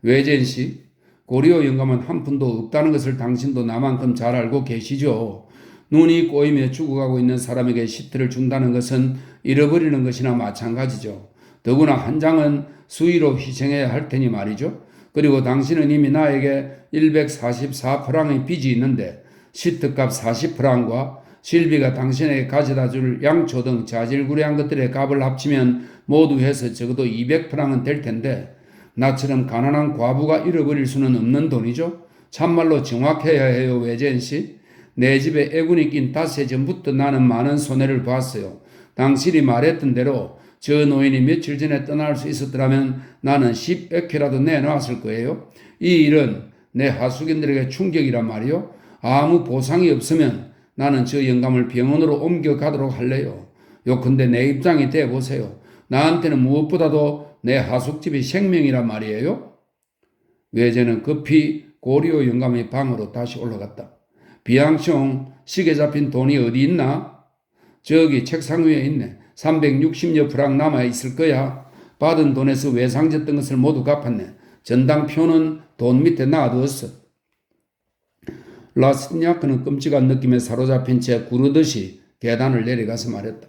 외젠 씨, 고리오 영감은 한 푼도 없다는 것을 당신도 나만큼 잘 알고 계시죠. 눈이 꼬이며 죽어가고 있는 사람에게 시트를 준다는 것은 잃어버리는 것이나 마찬가지죠. 더구나 한 장은 수의로 희생해야 할 테니 말이죠. 그리고 당신은 이미 나에게 144프랑의 빚이 있는데 시트값 40프랑과 실비가 당신에게 가져다 줄 양초 등 자질구레한 것들의 값을 합치면 모두 해서 적어도 200프랑은 될 텐데 나처럼 가난한 과부가 잃어버릴 수는 없는 돈이죠. 참말로 정확해야 해요. 외젠 씨. 내 집에 애군이 낀 닷새 전부터 나는 많은 손해를 봤어요. 당신이 말했던 대로 저 노인이 며칠 전에 떠날 수 있었더라면 나는 10에케라도 내놓았을 거예요. 이 일은 내 하숙인들에게 충격이란 말이요. 아무 보상이 없으면 나는 저 영감을 병원으로 옮겨가도록 할래요. 요컨대 내 입장이 돼보세요. 나한테는 무엇보다도 내 하숙집이 생명이란 말이에요. 외제는 급히 고리오 영감의 방으로 다시 올라갔다. 비앙숑, 시계 잡힌 돈이 어디 있나? 저기 책상 위에 있네. 360여 프랑 남아있을 거야. 받은 돈에서 외상졌던 것을 모두 갚았네. 전당표는 돈 밑에 놔두었어. 라스티냐크는 끔찍한 느낌에 사로잡힌 채 구르듯이 계단을 내려가서 말했다.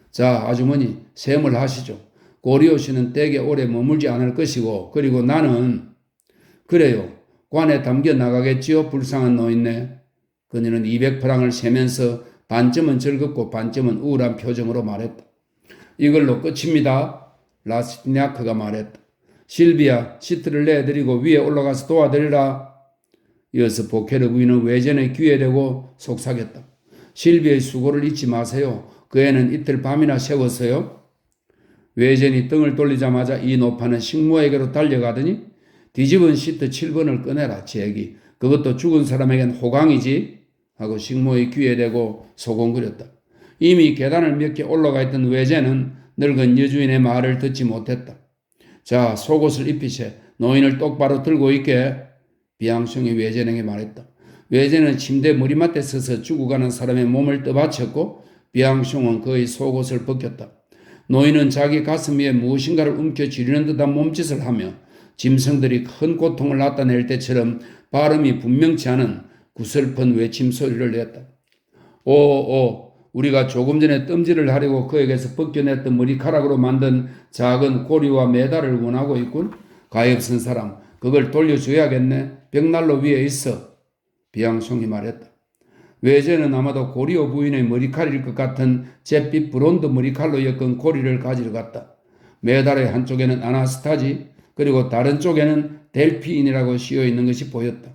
자, 아주머니, 셈을 하시죠. 고리오 씨는 댁에 오래 머물지 않을 것이고, 그리고 나는, 그래요. 관에 담겨 나가겠지요. 불쌍한 노인네. 그녀는 200프랑을 세면서 반쯤은 즐겁고 반쯤은 우울한 표정으로 말했다. 이걸로 끝입니다. 라스티냐크가 말했다. 실비야, 시트를 내드리고 위에 올라가서 도와드리라. 이어서 보케르 부인은 외전에 귀에 대고 속삭였다. 실비의 수고를 잊지 마세요. 그 애는 이틀 밤이나 세웠어요. 외전이 등을 돌리자마자 이 노파는 식모에게로 달려가더니 뒤집은 시트 7번을 꺼내라, 제기. 그것도 죽은 사람에겐 호강이지. 하고 식모의 귀에 대고 소곤거렸다. 이미 계단을 몇 개 올라가 있던 외제는 늙은 여주인의 말을 듣지 못했다. 자, 속옷을 입히세. 노인을 똑바로 들고 있게. 비앙숑이 외제에게 말했다. 외제는 침대 머리맡에 서서 죽어가는 사람의 몸을 떠받쳤고 비앙숑은 그의 속옷을 벗겼다. 노인은 자기 가슴 위에 무엇인가를 움켜쥐려는 듯한 몸짓을 하며 짐승들이 큰 고통을 나타낼 때처럼 발음이 분명치 않은 구슬픈 외침 소리를 냈다. 오, 우리가 조금 전에 뜸질을 하려고 그에게서 벗겨냈던 머리카락으로 만든 작은 고리와 메달을 원하고 있군. 가엾은 사람, 그걸 돌려줘야겠네. 벽난로 위에 있어. 비앙숑이 말했다. 외제는 아마도 고리오 부인의 머리칼일 것 같은 잿빛 브론드 머리칼로 엮은 고리를 가지러 갔다. 메달의 한쪽에는 아나스타지, 그리고 다른 쪽에는 델피인이라고 씌어 있는 것이 보였다.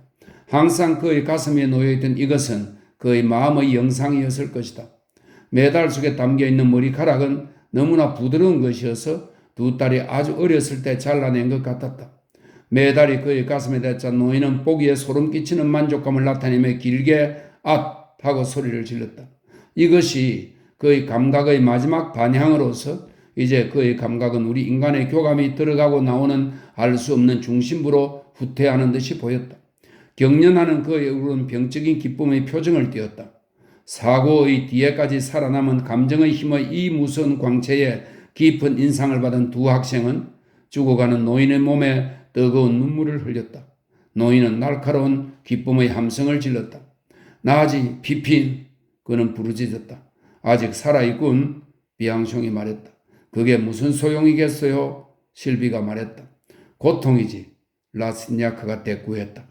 항상 그의 가슴에 놓여있던 이것은 그의 마음의 영상이었을 것이다. 메달 속에 담겨있는 머리카락은 너무나 부드러운 것이어서 두 딸이 아주 어렸을 때 잘라낸 것 같았다. 메달이 그의 가슴에 닿자 노인은 보기에 소름 끼치는 만족감을 나타내며 길게 앗! 하고 소리를 질렀다. 이것이 그의 감각의 마지막 반향으로서 이제 그의 감각은 우리 인간의 교감이 들어가고 나오는 알 수 없는 중심부로 후퇴하는 듯이 보였다. 경련하는 그의 얼굴은 병적인 기쁨의 표정을 띄었다. 사고의 뒤에까지 살아남은 감정의 힘의 이 무서운 광채에 깊은 인상을 받은 두 학생은 죽어가는 노인의 몸에 뜨거운 눈물을 흘렸다. 노인은 날카로운 기쁨의 함성을 질렀다. 나지, 피핀. 그는 부르짖었다. 아직 살아있군. 비앙숑이 말했다. 그게 무슨 소용이겠어요? 실비가 말했다. 고통이지. 라스티냐크가 대꾸했다.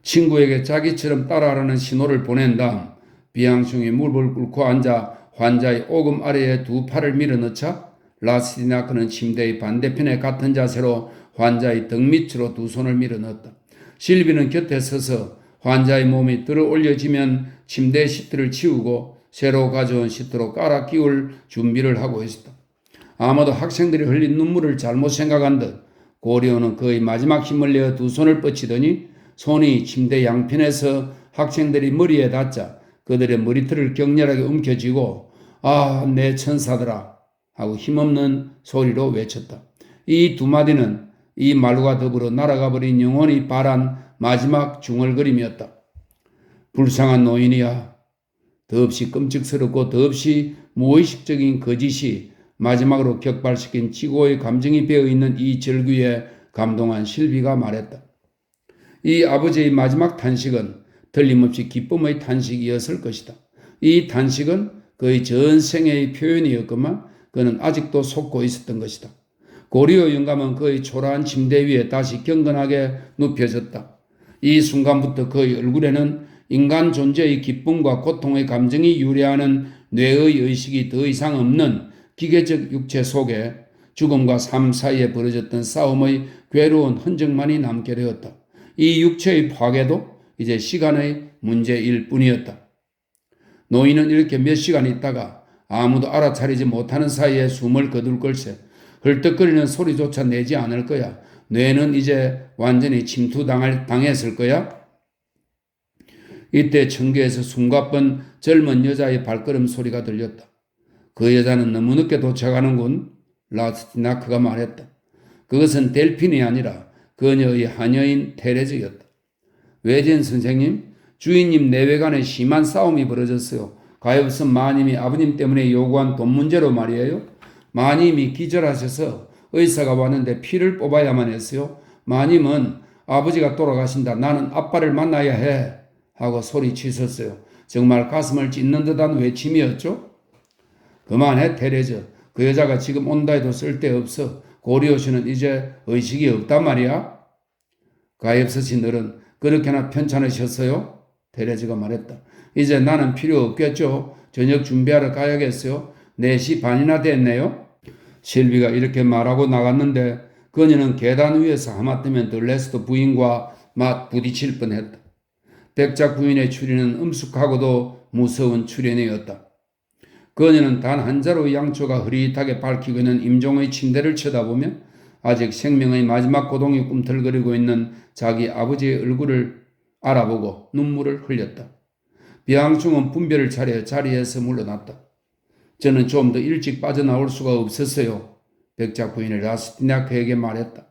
친구에게 자기처럼 따라하라는 신호를 보낸 다음 비앙숑이 무릎을 꿇고 앉아 환자의 오금 아래에 두 팔을 밀어넣자 라스티냐크는 침대의 반대편에 같은 자세로 환자의 등 밑으로 두 손을 밀어넣었다. 실비는 곁에 서서 환자의 몸이 들어 올려지면 침대 시트를 치우고 새로 가져온 시트로 깔아 끼울 준비를 하고 있었다. 아마도 학생들이 흘린 눈물을 잘못 생각한 듯 고리오는 그의 마지막 힘을 내어 두 손을 뻗치더니 손이 침대 양편에서 학생들이 머리에 닿자 그들의 머리털을 격렬하게 움켜쥐고 아, 내 천사들아 하고 힘없는 소리로 외쳤다. 이 두 마디는 이 말과 더불어 날아가 버린 영혼이 발한 마지막 중얼거림이었다. 불쌍한 노인이야. 더없이 끔찍스럽고 더없이 무의식적인 거짓이 마지막으로 격발시킨 지고의 감정이 배어있는 이 절규에 감동한 실비가 말했다. 이 아버지의 마지막 탄식은 틀림없이 기쁨의 탄식이었을 것이다. 이 탄식은 그의 전생의 표현이었건만 그는 아직도 속고 있었던 것이다. 고리오 영감은 그의 초라한 침대 위에 다시 경건하게 눕혀졌다. 이 순간부터 그의 얼굴에는 인간 존재의 기쁨과 고통의 감정이 유래하는 뇌의 의식이 더 이상 없는 기계적 육체 속에 죽음과 삶 사이에 벌어졌던 싸움의 괴로운 흔적만이 남게 되었다. 이 육체의 파괴도 이제 시간의 문제일 뿐이었다. 노인은 이렇게 몇 시간 있다가 아무도 알아차리지 못하는 사이에 숨을 거둘 걸세. 헐떡거리는 소리조차 내지 않을 거야. 뇌는 이제 완전히 침투당했을 거야. 이때 청계에서 숨가쁜 젊은 여자의 발걸음 소리가 들렸다. 그 여자는 너무 늦게 도착하는군. 라스티냐크가 말했다. 그것은 델핀이 아니라 그녀의 하녀인 테레즈였다. 외젠 선생님, 주인님 내외간에 심한 싸움이 벌어졌어요. 가엾은 마님이 아버님 때문에 요구한 돈 문제로 말이에요. 마님이 기절하셔서 의사가 왔는데 피를 뽑아야만 했어요. 마님은 아버지가 돌아가신다. 나는 아빠를 만나야 해. 하고 소리치셨어요. 정말 가슴을 찢는 듯한 외침이었죠. 그만해 테레즈. 그 여자가 지금 온다 해도 쓸데없어. 고리오 씨는 이제 의식이 없단 말이야. 가엾으신 어른 그렇게나 편찮으셨어요? 테레즈가 말했다. 이제 나는 필요 없겠죠. 저녁 준비하러 가야겠어요. 4시 반이나 됐네요. 실비가 이렇게 말하고 나갔는데 그녀는 계단 위에서 하마터면 들레스터 부인과 막 부딪힐 뻔했다. 백작 부인의 추리는 음숙하고도 무서운 추련이었다. 그녀는 단 한 자루의 양초가 흐릿하게 밝히고 있는 임종의 침대를 쳐다보며 아직 생명의 마지막 고동이 꿈틀거리고 있는 자기 아버지의 얼굴을 알아보고 눈물을 흘렸다. 비앙충은 분별을 차려 자리에서 물러났다. 저는 좀 더 일찍 빠져나올 수가 없었어요. 백작 부인이 라스티냐크에게 말했다.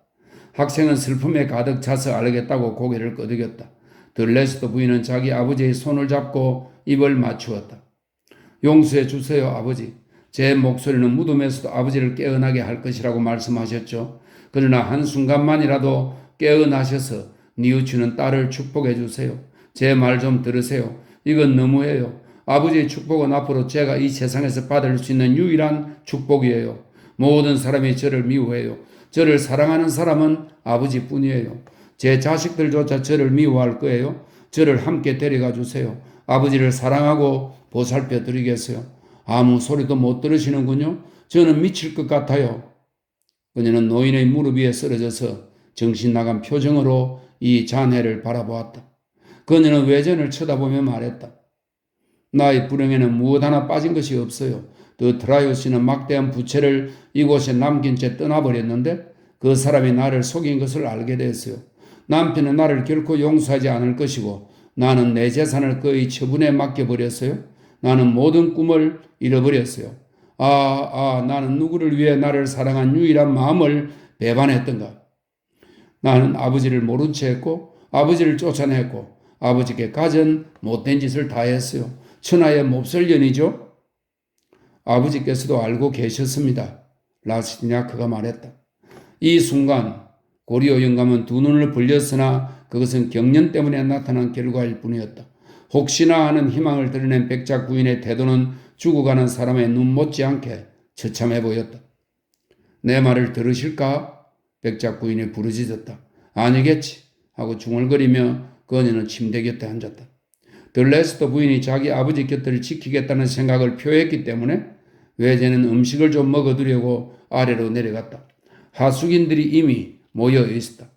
학생은 슬픔에 가득 차서 알겠다고 고개를 끄덕였다. 들레스터 부인은 자기 아버지의 손을 잡고 입을 맞추었다. 용서해 주세요, 아버지. 제 목소리는 무덤에서도 아버지를 깨어나게 할 것이라고 말씀하셨죠. 그러나 한순간만이라도 깨어나셔서 뉘우치는 딸을 축복해 주세요. 제 말 좀 들으세요. 이건 너무해요. 아버지의 축복은 앞으로 제가 이 세상에서 받을 수 있는 유일한 축복이에요. 모든 사람이 저를 미워해요. 저를 사랑하는 사람은 아버지뿐이에요. 제 자식들조차 저를 미워할 거예요. 저를 함께 데려가 주세요. 아버지를 사랑하고 보살펴 드리겠어요. 아무 소리도 못 들으시는군요. 저는 미칠 것 같아요. 그녀는 노인의 무릎 위에 쓰러져서 정신 나간 표정으로 이 잔해를 바라보았다. 그녀는 외전을 쳐다보며 말했다. 나의 불행에는 무엇 하나 빠진 것이 없어요. 더 트라이오스는 막대한 부채를 이곳에 남긴 채 떠나버렸는데 그 사람이 나를 속인 것을 알게 됐어요. 남편은 나를 결코 용서하지 않을 것이고 나는 내 재산을 그의 처분에 맡겨버렸어요. 나는 모든 꿈을 잃어버렸어요. 나는 누구를 위해 나를 사랑한 유일한 마음을 배반했던가. 나는 아버지를 모른 채 했고 아버지를 쫓아냈고 아버지께 가진 못된 짓을 다 했어요. 천하의 몹쓸 년이죠. 아버지께서도 알고 계셨습니다. 라스티냐크가 말했다. 이 순간 고리오 영감은 두 눈을 벌렸으나 그것은 경련 때문에 나타난 결과일 뿐이었다. 혹시나 하는 희망을 드러낸 백작 부인의 태도는 죽어가는 사람의 눈 못지않게 처참해 보였다. 내 말을 들으실까? 백작 부인이 부르짖었다. 아니겠지 하고 중얼거리며 그녀는 침대 곁에 앉았다. 들레스터 부인이 자기 아버지 곁을 지키겠다는 생각을 표했기 때문에 외제는 음식을 좀 먹어두려고 아래로 내려갔다. 하숙인들이 이미 모여 있었다.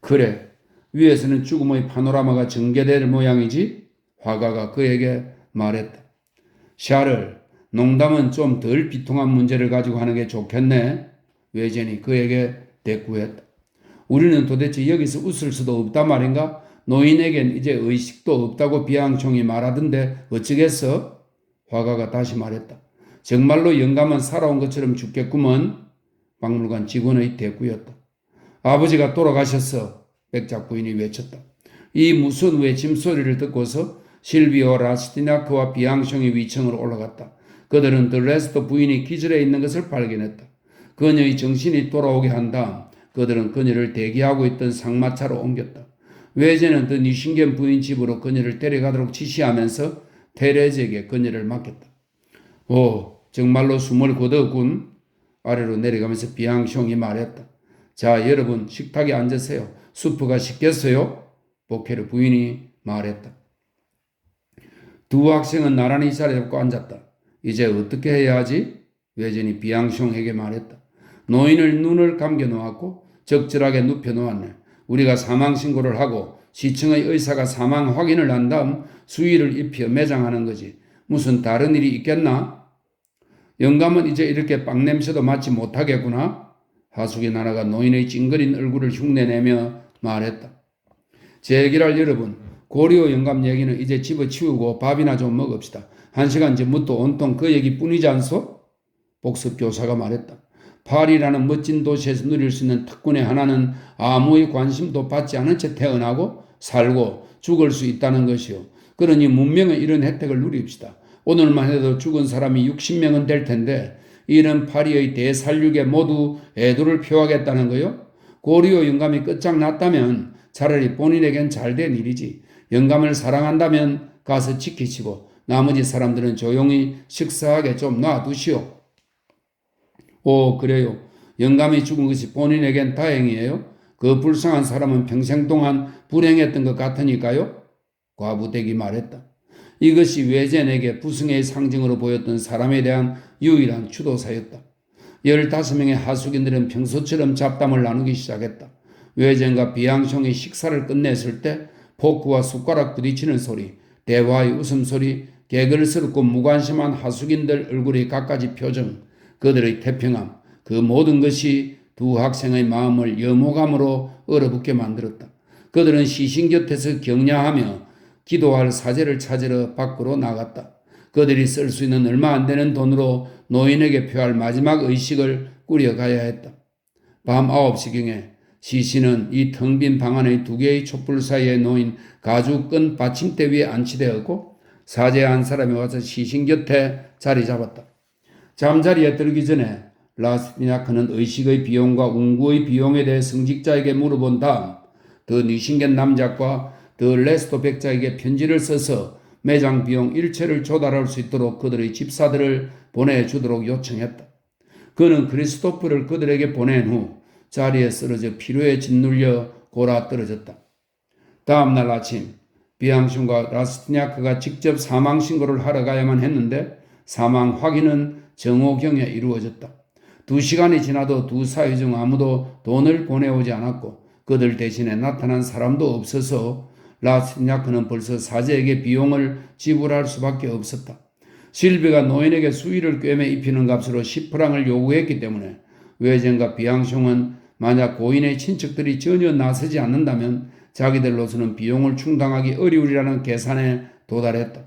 그래, 위에서는 죽음의 파노라마가 전개될 모양이지? 화가가 그에게 말했다. 샤를, 농담은 좀 덜 비통한 문제를 가지고 하는 게 좋겠네. 외젠이 그에게 대꾸했다. 우리는 도대체 여기서 웃을 수도 없단 말인가? 노인에겐 이제 의식도 없다고 비앙총이 말하던데 어쩌겠어? 화가가 다시 말했다. 정말로 영감은 살아온 것처럼 죽겠구먼. 박물관 직원의 대꾸였다. 아버지가 돌아가셨어. 백작 부인이 외쳤다. 이 무슨 외침 소리를 듣고서 실비오 라스티냐크와 비앙숑이 위층으로 올라갔다. 그들은 들레스터 부인이 기절해 있는 것을 발견했다. 그녀의 정신이 돌아오게 한 다음 그들은 그녀를 대기하고 있던 상마차로 옮겼다. 외제는 더 니신겐 부인 집으로 그녀를 데려가도록 지시하면서 테레즈에게 그녀를 맡겼다. 오, 정말로 숨을 거뒀군. 아래로 내려가면서 비앙숑이 말했다. 자, 여러분 식탁에 앉으세요. 수프가 식겠어요? 보케르 부인이 말했다. 두 학생은 나란히 자리 잡고 앉았다. 이제 어떻게 해야 하지? 외전이 비앙숑에게 말했다. 노인을 눈을 감겨 놓았고 적절하게 눕혀 놓았네. 우리가 사망 신고를 하고 시청의 의사가 사망 확인을 한 다음 수의를 입혀 매장하는 거지. 무슨 다른 일이 있겠나? 영감은 이제 이렇게 빵 냄새도 맡지 못하겠구나. 하숙의 나라가 노인의 찡그린 얼굴을 흉내내며 말했다. 제기랄 여러분, 고리오 영감 얘기는 이제 집어치우고 밥이나 좀 먹읍시다. 1시간 전부터 온통 그 얘기뿐이지 않소? 복습교사가 말했다. 파리라는 멋진 도시에서 누릴 수 있는 특권의 하나는 아무의 관심도 받지 않은 채 태어나고 살고 죽을 수 있다는 것이요. 그러니 문명의 이런 혜택을 누립시다. 오늘만 해도 죽은 사람이 60명은 될 텐데 이런 파리의 대살육에 모두 애도를 표하겠다는 거요? 고리오 영감이 끝장났다면 차라리 본인에겐 잘된 일이지. 영감을 사랑한다면 가서 지키시고 나머지 사람들은 조용히 식사하게 좀 놔두시오. 오, 그래요. 영감이 죽은 것이 본인에겐 다행이에요. 그 불쌍한 사람은 평생 동안 불행했던 것 같으니까요. 과부댁이 말했다. 이것이 외젠에게 부승의 상징으로 보였던 사람에 대한 유일한 추도사였다. 15명의 하숙인들은 평소처럼 잡담을 나누기 시작했다. 외젠과 비앙숑이 식사를 끝냈을 때 포크와 숟가락 부딪히는 소리, 대화의 웃음소리, 개걸스럽고 무관심한 하숙인들 얼굴의 갖가지 표정, 그들의 태평함, 그 모든 것이 두 학생의 마음을 염호감으로 얼어붙게 만들었다. 그들은 시신 곁에서 격려하며 기도할 사제를 찾으러 밖으로 나갔다. 그들이 쓸 수 있는 얼마 안 되는 돈으로 노인에게 표할 마지막 의식을 꾸려가야 했다. 밤 9시경에 시신은 이 텅 빈 방 안의 두 개의 촛불 사이에 놓인 가죽 끈 받침대 위에 안치되었고 사제 한 사람이 와서 시신 곁에 자리 잡았다. 잠자리에 들기 전에 라스티냐크는 의식의 비용과 운구의 비용에 대해 승직자에게 물어본 다음 더 뉘신겐 남작과 더 레스토 백자에게 편지를 써서 매장 비용 일체를 조달할 수 있도록 그들의 집사들을 보내주도록 요청했다. 그는 크리스토프를 그들에게 보낸 후 자리에 쓰러져 피로에 짓눌려 골아 떨어졌다. 다음 날 아침 비앙숑과 라스티냐크가 직접 사망 신고를 하러 가야만 했는데 사망 확인은 정오경에 이루어졌다. 2시간이 지나도 두 사위 중 아무도 돈을 보내오지 않았고 그들 대신에 나타난 사람도 없어서 라스티냐크는 벌써 사제에게 비용을 지불할 수밖에 없었다. 실비가 노인에게 수의를 꿰매 입히는 값으로 10프랑을 요구했기 때문에 외젠과 비앙숑은 만약 고인의 친척들이 전혀 나서지 않는다면 자기들로서는 비용을 충당하기 어려우리라는 계산에 도달했다.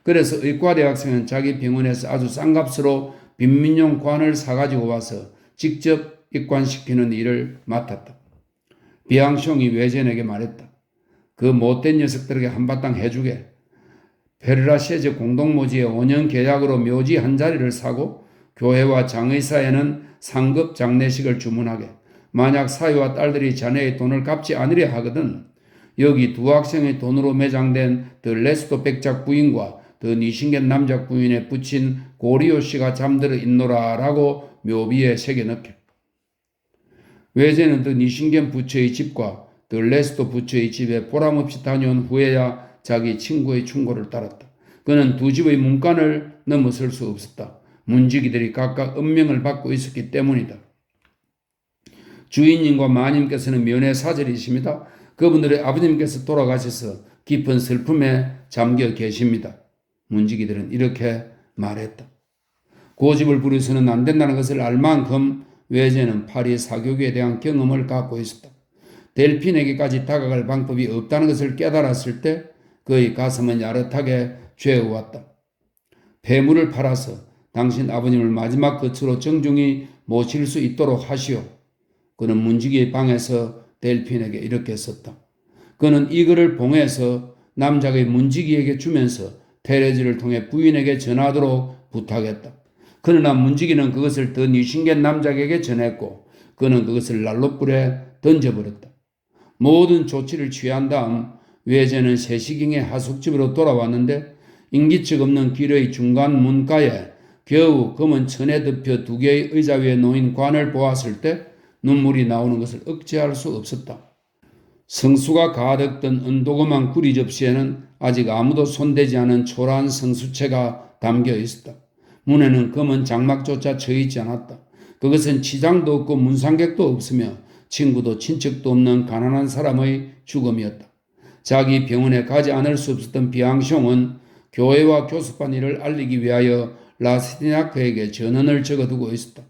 그래서 의과대학생은 자기 병원에서 아주 싼 값으로 빈민용 관을 사가지고 와서 직접 입관시키는 일을 맡았다. 비앙숑이 외젠에게 말했다. 그 못된 녀석들에게 한바탕 해주게. 페르라시에즈 공동묘지에 5년 계약으로 묘지 한 자리를 사고 교회와 장의사에는 상급 장례식을 주문하게. 만약 사위와 딸들이 자네의 돈을 갚지 않으려 하거든 여기 두 학생의 돈으로 매장된 더 레스토 백작 부인과 더 니신겐 남작 부인에 붙인 고리오 씨가 잠들어 있노라라고 묘비에 새겨넣게. 외제는 더 니신겐 부처의 집과 더 레스토 부처의 집에 보람없이 다녀온 후에야 자기 친구의 충고를 따랐다. 그는 두 집의 문간을 넘어설 수 없었다. 문지기들이 각각 은명을 받고 있었기 때문이다. 주인님과 마님께서는 면회 사절이십니다. 그분들의 아버님께서 돌아가셔서 깊은 슬픔에 잠겨 계십니다. 문지기들은 이렇게 말했다. 고집을 부려서는 안 된다는 것을 알 만큼 외제는 파리 사교계에 대한 경험을 갖고 있었다. 델핀에게까지 다가갈 방법이 없다는 것을 깨달았을 때 그의 가슴은 야릇하게 죄어왔다. 폐물을 팔아서 당신 아버님을 마지막 끝으로 정중히 모실 수 있도록 하시오. 그는 문지기의 방에서 델핀에게 이렇게 썼다. 그는 이 글을 봉해서 남작의 문지기에게 주면서 테레즈를 통해 부인에게 전하도록 부탁했다. 그러나 문지기는 그것을 더 뉘신겐 남작에게 전했고 그는 그것을 난로불에 던져버렸다. 모든 조치를 취한 다음 외제는 3시경에 하숙집으로 돌아왔는데 인기척 없는 길의 중간 문가에 겨우 검은 천에 덮여 2개의 의자 위에 놓인 관을 보았을 때 눈물이 나오는 것을 억제할 수 없었다. 성수가 가득 든 은도금한 구리 접시에는 아직 아무도 손대지 않은 초라한 성수채가 담겨 있었다. 문에는 검은 장막조차 쳐있지 않았다. 그것은 치장도 없고 문상객도 없으며 친구도 친척도 없는 가난한 사람의 죽음이었다. 자기 병원에 가지 않을 수 없었던 비앙숑은 교회와 교습반 일을 알리기 위하여 라스티냐크에게 전언을 적어두고 있었다.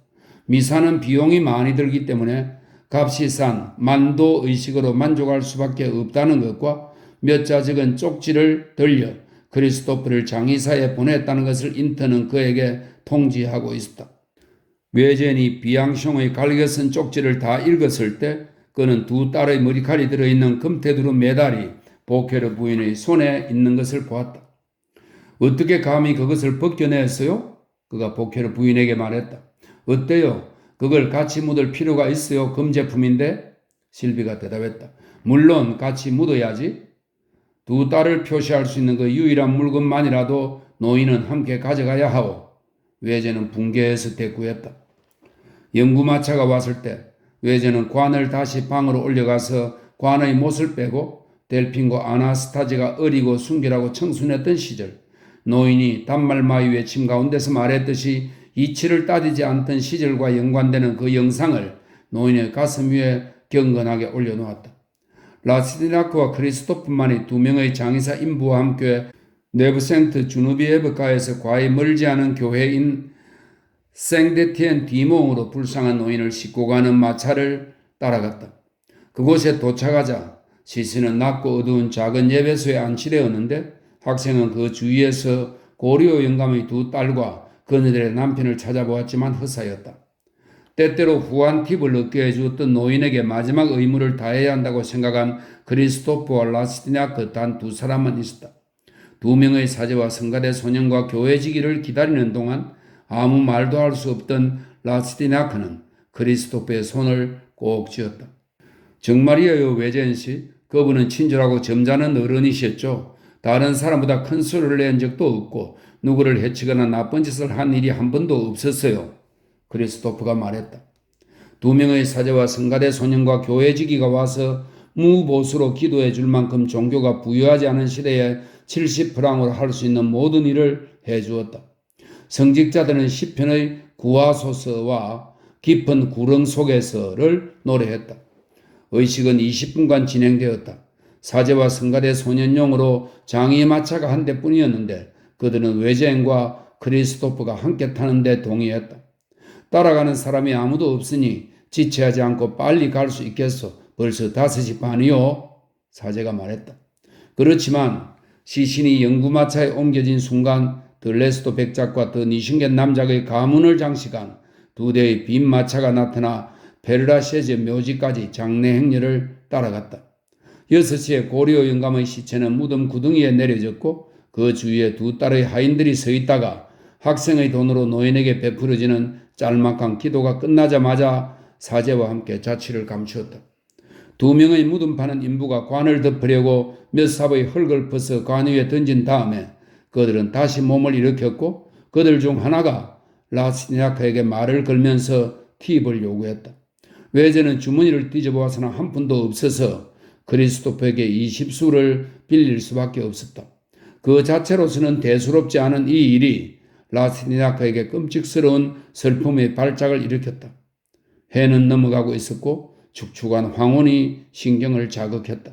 미사는 비용이 많이 들기 때문에 값이 싼 만도 의식으로 만족할 수밖에 없다는 것과 몇 자 적은 쪽지를 들려 크리스토프를 장의사에 보냈다는 것을 인턴은 그에게 통지하고 있었다. 외젠이 비앙숑의 갈겨 쓴 쪽지를 다 읽었을 때 그는 두 딸의 머리칼이 들어있는 금태두로 메달이 보케르 부인의 손에 있는 것을 보았다. 어떻게 감히 그것을 벗겨냈어요? 그가 보케르 부인에게 말했다. 어때요? 그걸 같이 묻을 필요가 있어요? 금제품인데? 실비가 대답했다. 물론 같이 묻어야지. 두 딸을 표시할 수 있는 그 유일한 물건만이라도 노인은 함께 가져가야 하오. 외제는 붕괴해서 대꾸했다. 연구마차가 왔을 때 외제는 관을 다시 방으로 올려가서 관의 못을 빼고 델핀과 아나스타지가 어리고 순결하고 청순했던 시절, 노인이 단말마이 외침 가운데서 말했듯이 이치를 따지지 않던 시절과 연관되는 그 영상을 노인의 가슴 위에 경건하게 올려놓았다. 라스티나크와 크리스토프만이 두 명의 장의사 인부와 함께 네브생트 주누비에브가에서 과히 멀지 않은 교회인 생데티엔 디몽으로 불쌍한 노인을 싣고 가는 마차를 따라갔다. 그곳에 도착하자 시신은 낮고 어두운 작은 예배소에 안치되었는데 학생은 그 주위에서 고리오 영감의 두 딸과 그녀들의 남편을 찾아보았지만 헛사였다. 때때로 후한 팁을 얻게 해주었던 노인에게 마지막 의무를 다해야 한다고 생각한 크리스토프와 라스티냐크 단 두 사람만 있었다. 두 명의 사제와 성가대 소년과 교회지기를 기다리는 동안 아무 말도 할 수 없던 라스티냐크는 크리스토프의 손을 꼭 쥐었다. 정말이에요, 외젠씨. 그분은 친절하고 점잖은 어른이셨죠. 다른 사람보다 큰 소리를 낸 적도 없고 누구를 해치거나 나쁜 짓을 한 일이 한 번도 없었어요. 크리스토프가 말했다. 두 명의 사제와 성가대 소년과 교회지기가 와서 무보수로 기도해 줄 만큼 종교가 부유하지 않은 시대에 70프랑으로 할 수 있는 모든 일을 해주었다. 성직자들은 시편의 구하소서와 깊은 구렁 속에서를 노래했다. 의식은 20분간 진행되었다. 사제와 성가대 소년용으로 장의마차가 한 대뿐이었는데 그들은 외제인과 크리스토프가 함께 타는데 동의했다. 따라가는 사람이 아무도 없으니 지체하지 않고 빨리 갈 수 있겠소. 벌써 5시 반이요. 사제가 말했다. 그렇지만 시신이 연구마차에 옮겨진 순간 들레스도 백작과 더 니신겐 남작의 가문을 장식한 두 대의 빈 마차가 나타나 베르라셰제 묘지까지 장례 행렬을 따라갔다. 6시에 고리오 영감의 시체는 무덤 구덩이에 내려졌고 그 주위에 두 딸의 하인들이 서 있다가 학생의 돈으로 노인에게 베풀어지는 짤막한 기도가 끝나자마자 사제와 함께 자취를 감추었다. 두 명의 무덤파는 인부가 관을 덮으려고 몇 삽의 흙을 퍼서 관 위에 던진 다음에 그들은 다시 몸을 일으켰고 그들 중 하나가 라스니아크에게 말을 걸면서 팁을 요구했다. 외제는 주머니를 뒤져보아서는 한 푼도 없어서 크리스토프에게 20수를 빌릴 수밖에 없었다. 그 자체로서는 대수롭지 않은 이 일이 라스니아크에게 끔찍스러운 슬픔의 발작을 일으켰다. 해는 넘어가고 있었고 축축한 황혼이 신경을 자극했다.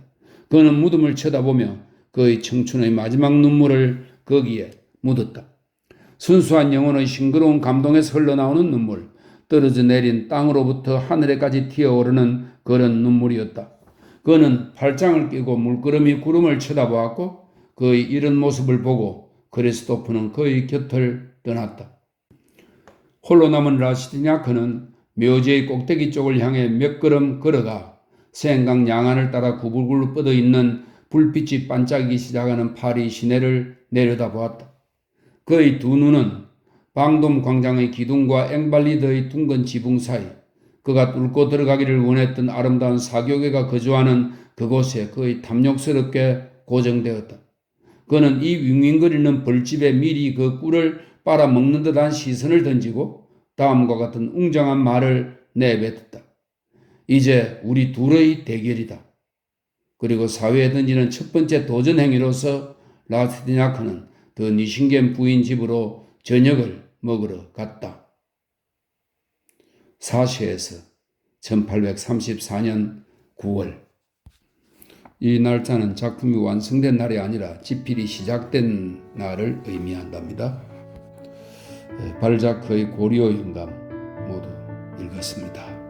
그는 무덤을 쳐다보며 그의 청춘의 마지막 눈물을 거기에 묻었다. 순수한 영혼의 싱그러운 감동에서 흘러나오는 눈물, 떨어져 내린 땅으로부터 하늘에까지 튀어오르는 그런 눈물이었다. 그는 팔짱을 끼고 물끄러미 구름을 쳐다보았고 그의 이런 모습을 보고 크리스토프는 그의 곁을 떠났다. 홀로 남은 라스티냐크는 묘지의 꼭대기 쪽을 향해 몇 걸음 걸어가 생강 양안을 따라 구불구불 뻗어있는 불빛이 반짝이기 시작하는 파리 시내를 내려다보았다. 그의 두 눈은 방돔 광장의 기둥과 앵발리드의 둥근 지붕 사이, 그가 뚫고 들어가기를 원했던 아름다운 사교계가 거주하는 그곳에 그의 탐욕스럽게 고정되었다. 그는 이 윙윙거리는 벌집에 미리 그 꿀을 빨아먹는 듯한 시선을 던지고 다음과 같은 웅장한 말을 내뱉었다. 이제 우리 둘의 대결이다. 그리고 사회에 던지는 첫 번째 도전 행위로서 라스티냐크는 더 니신겐 부인 집으로 저녁을 먹으러 갔다. 사시에서 1834년 9월. 이 날짜는 작품이 완성된 날이 아니라 집필이 시작된 날을 의미한답니다. 발자크의 고리오 영감 모두 읽었습니다.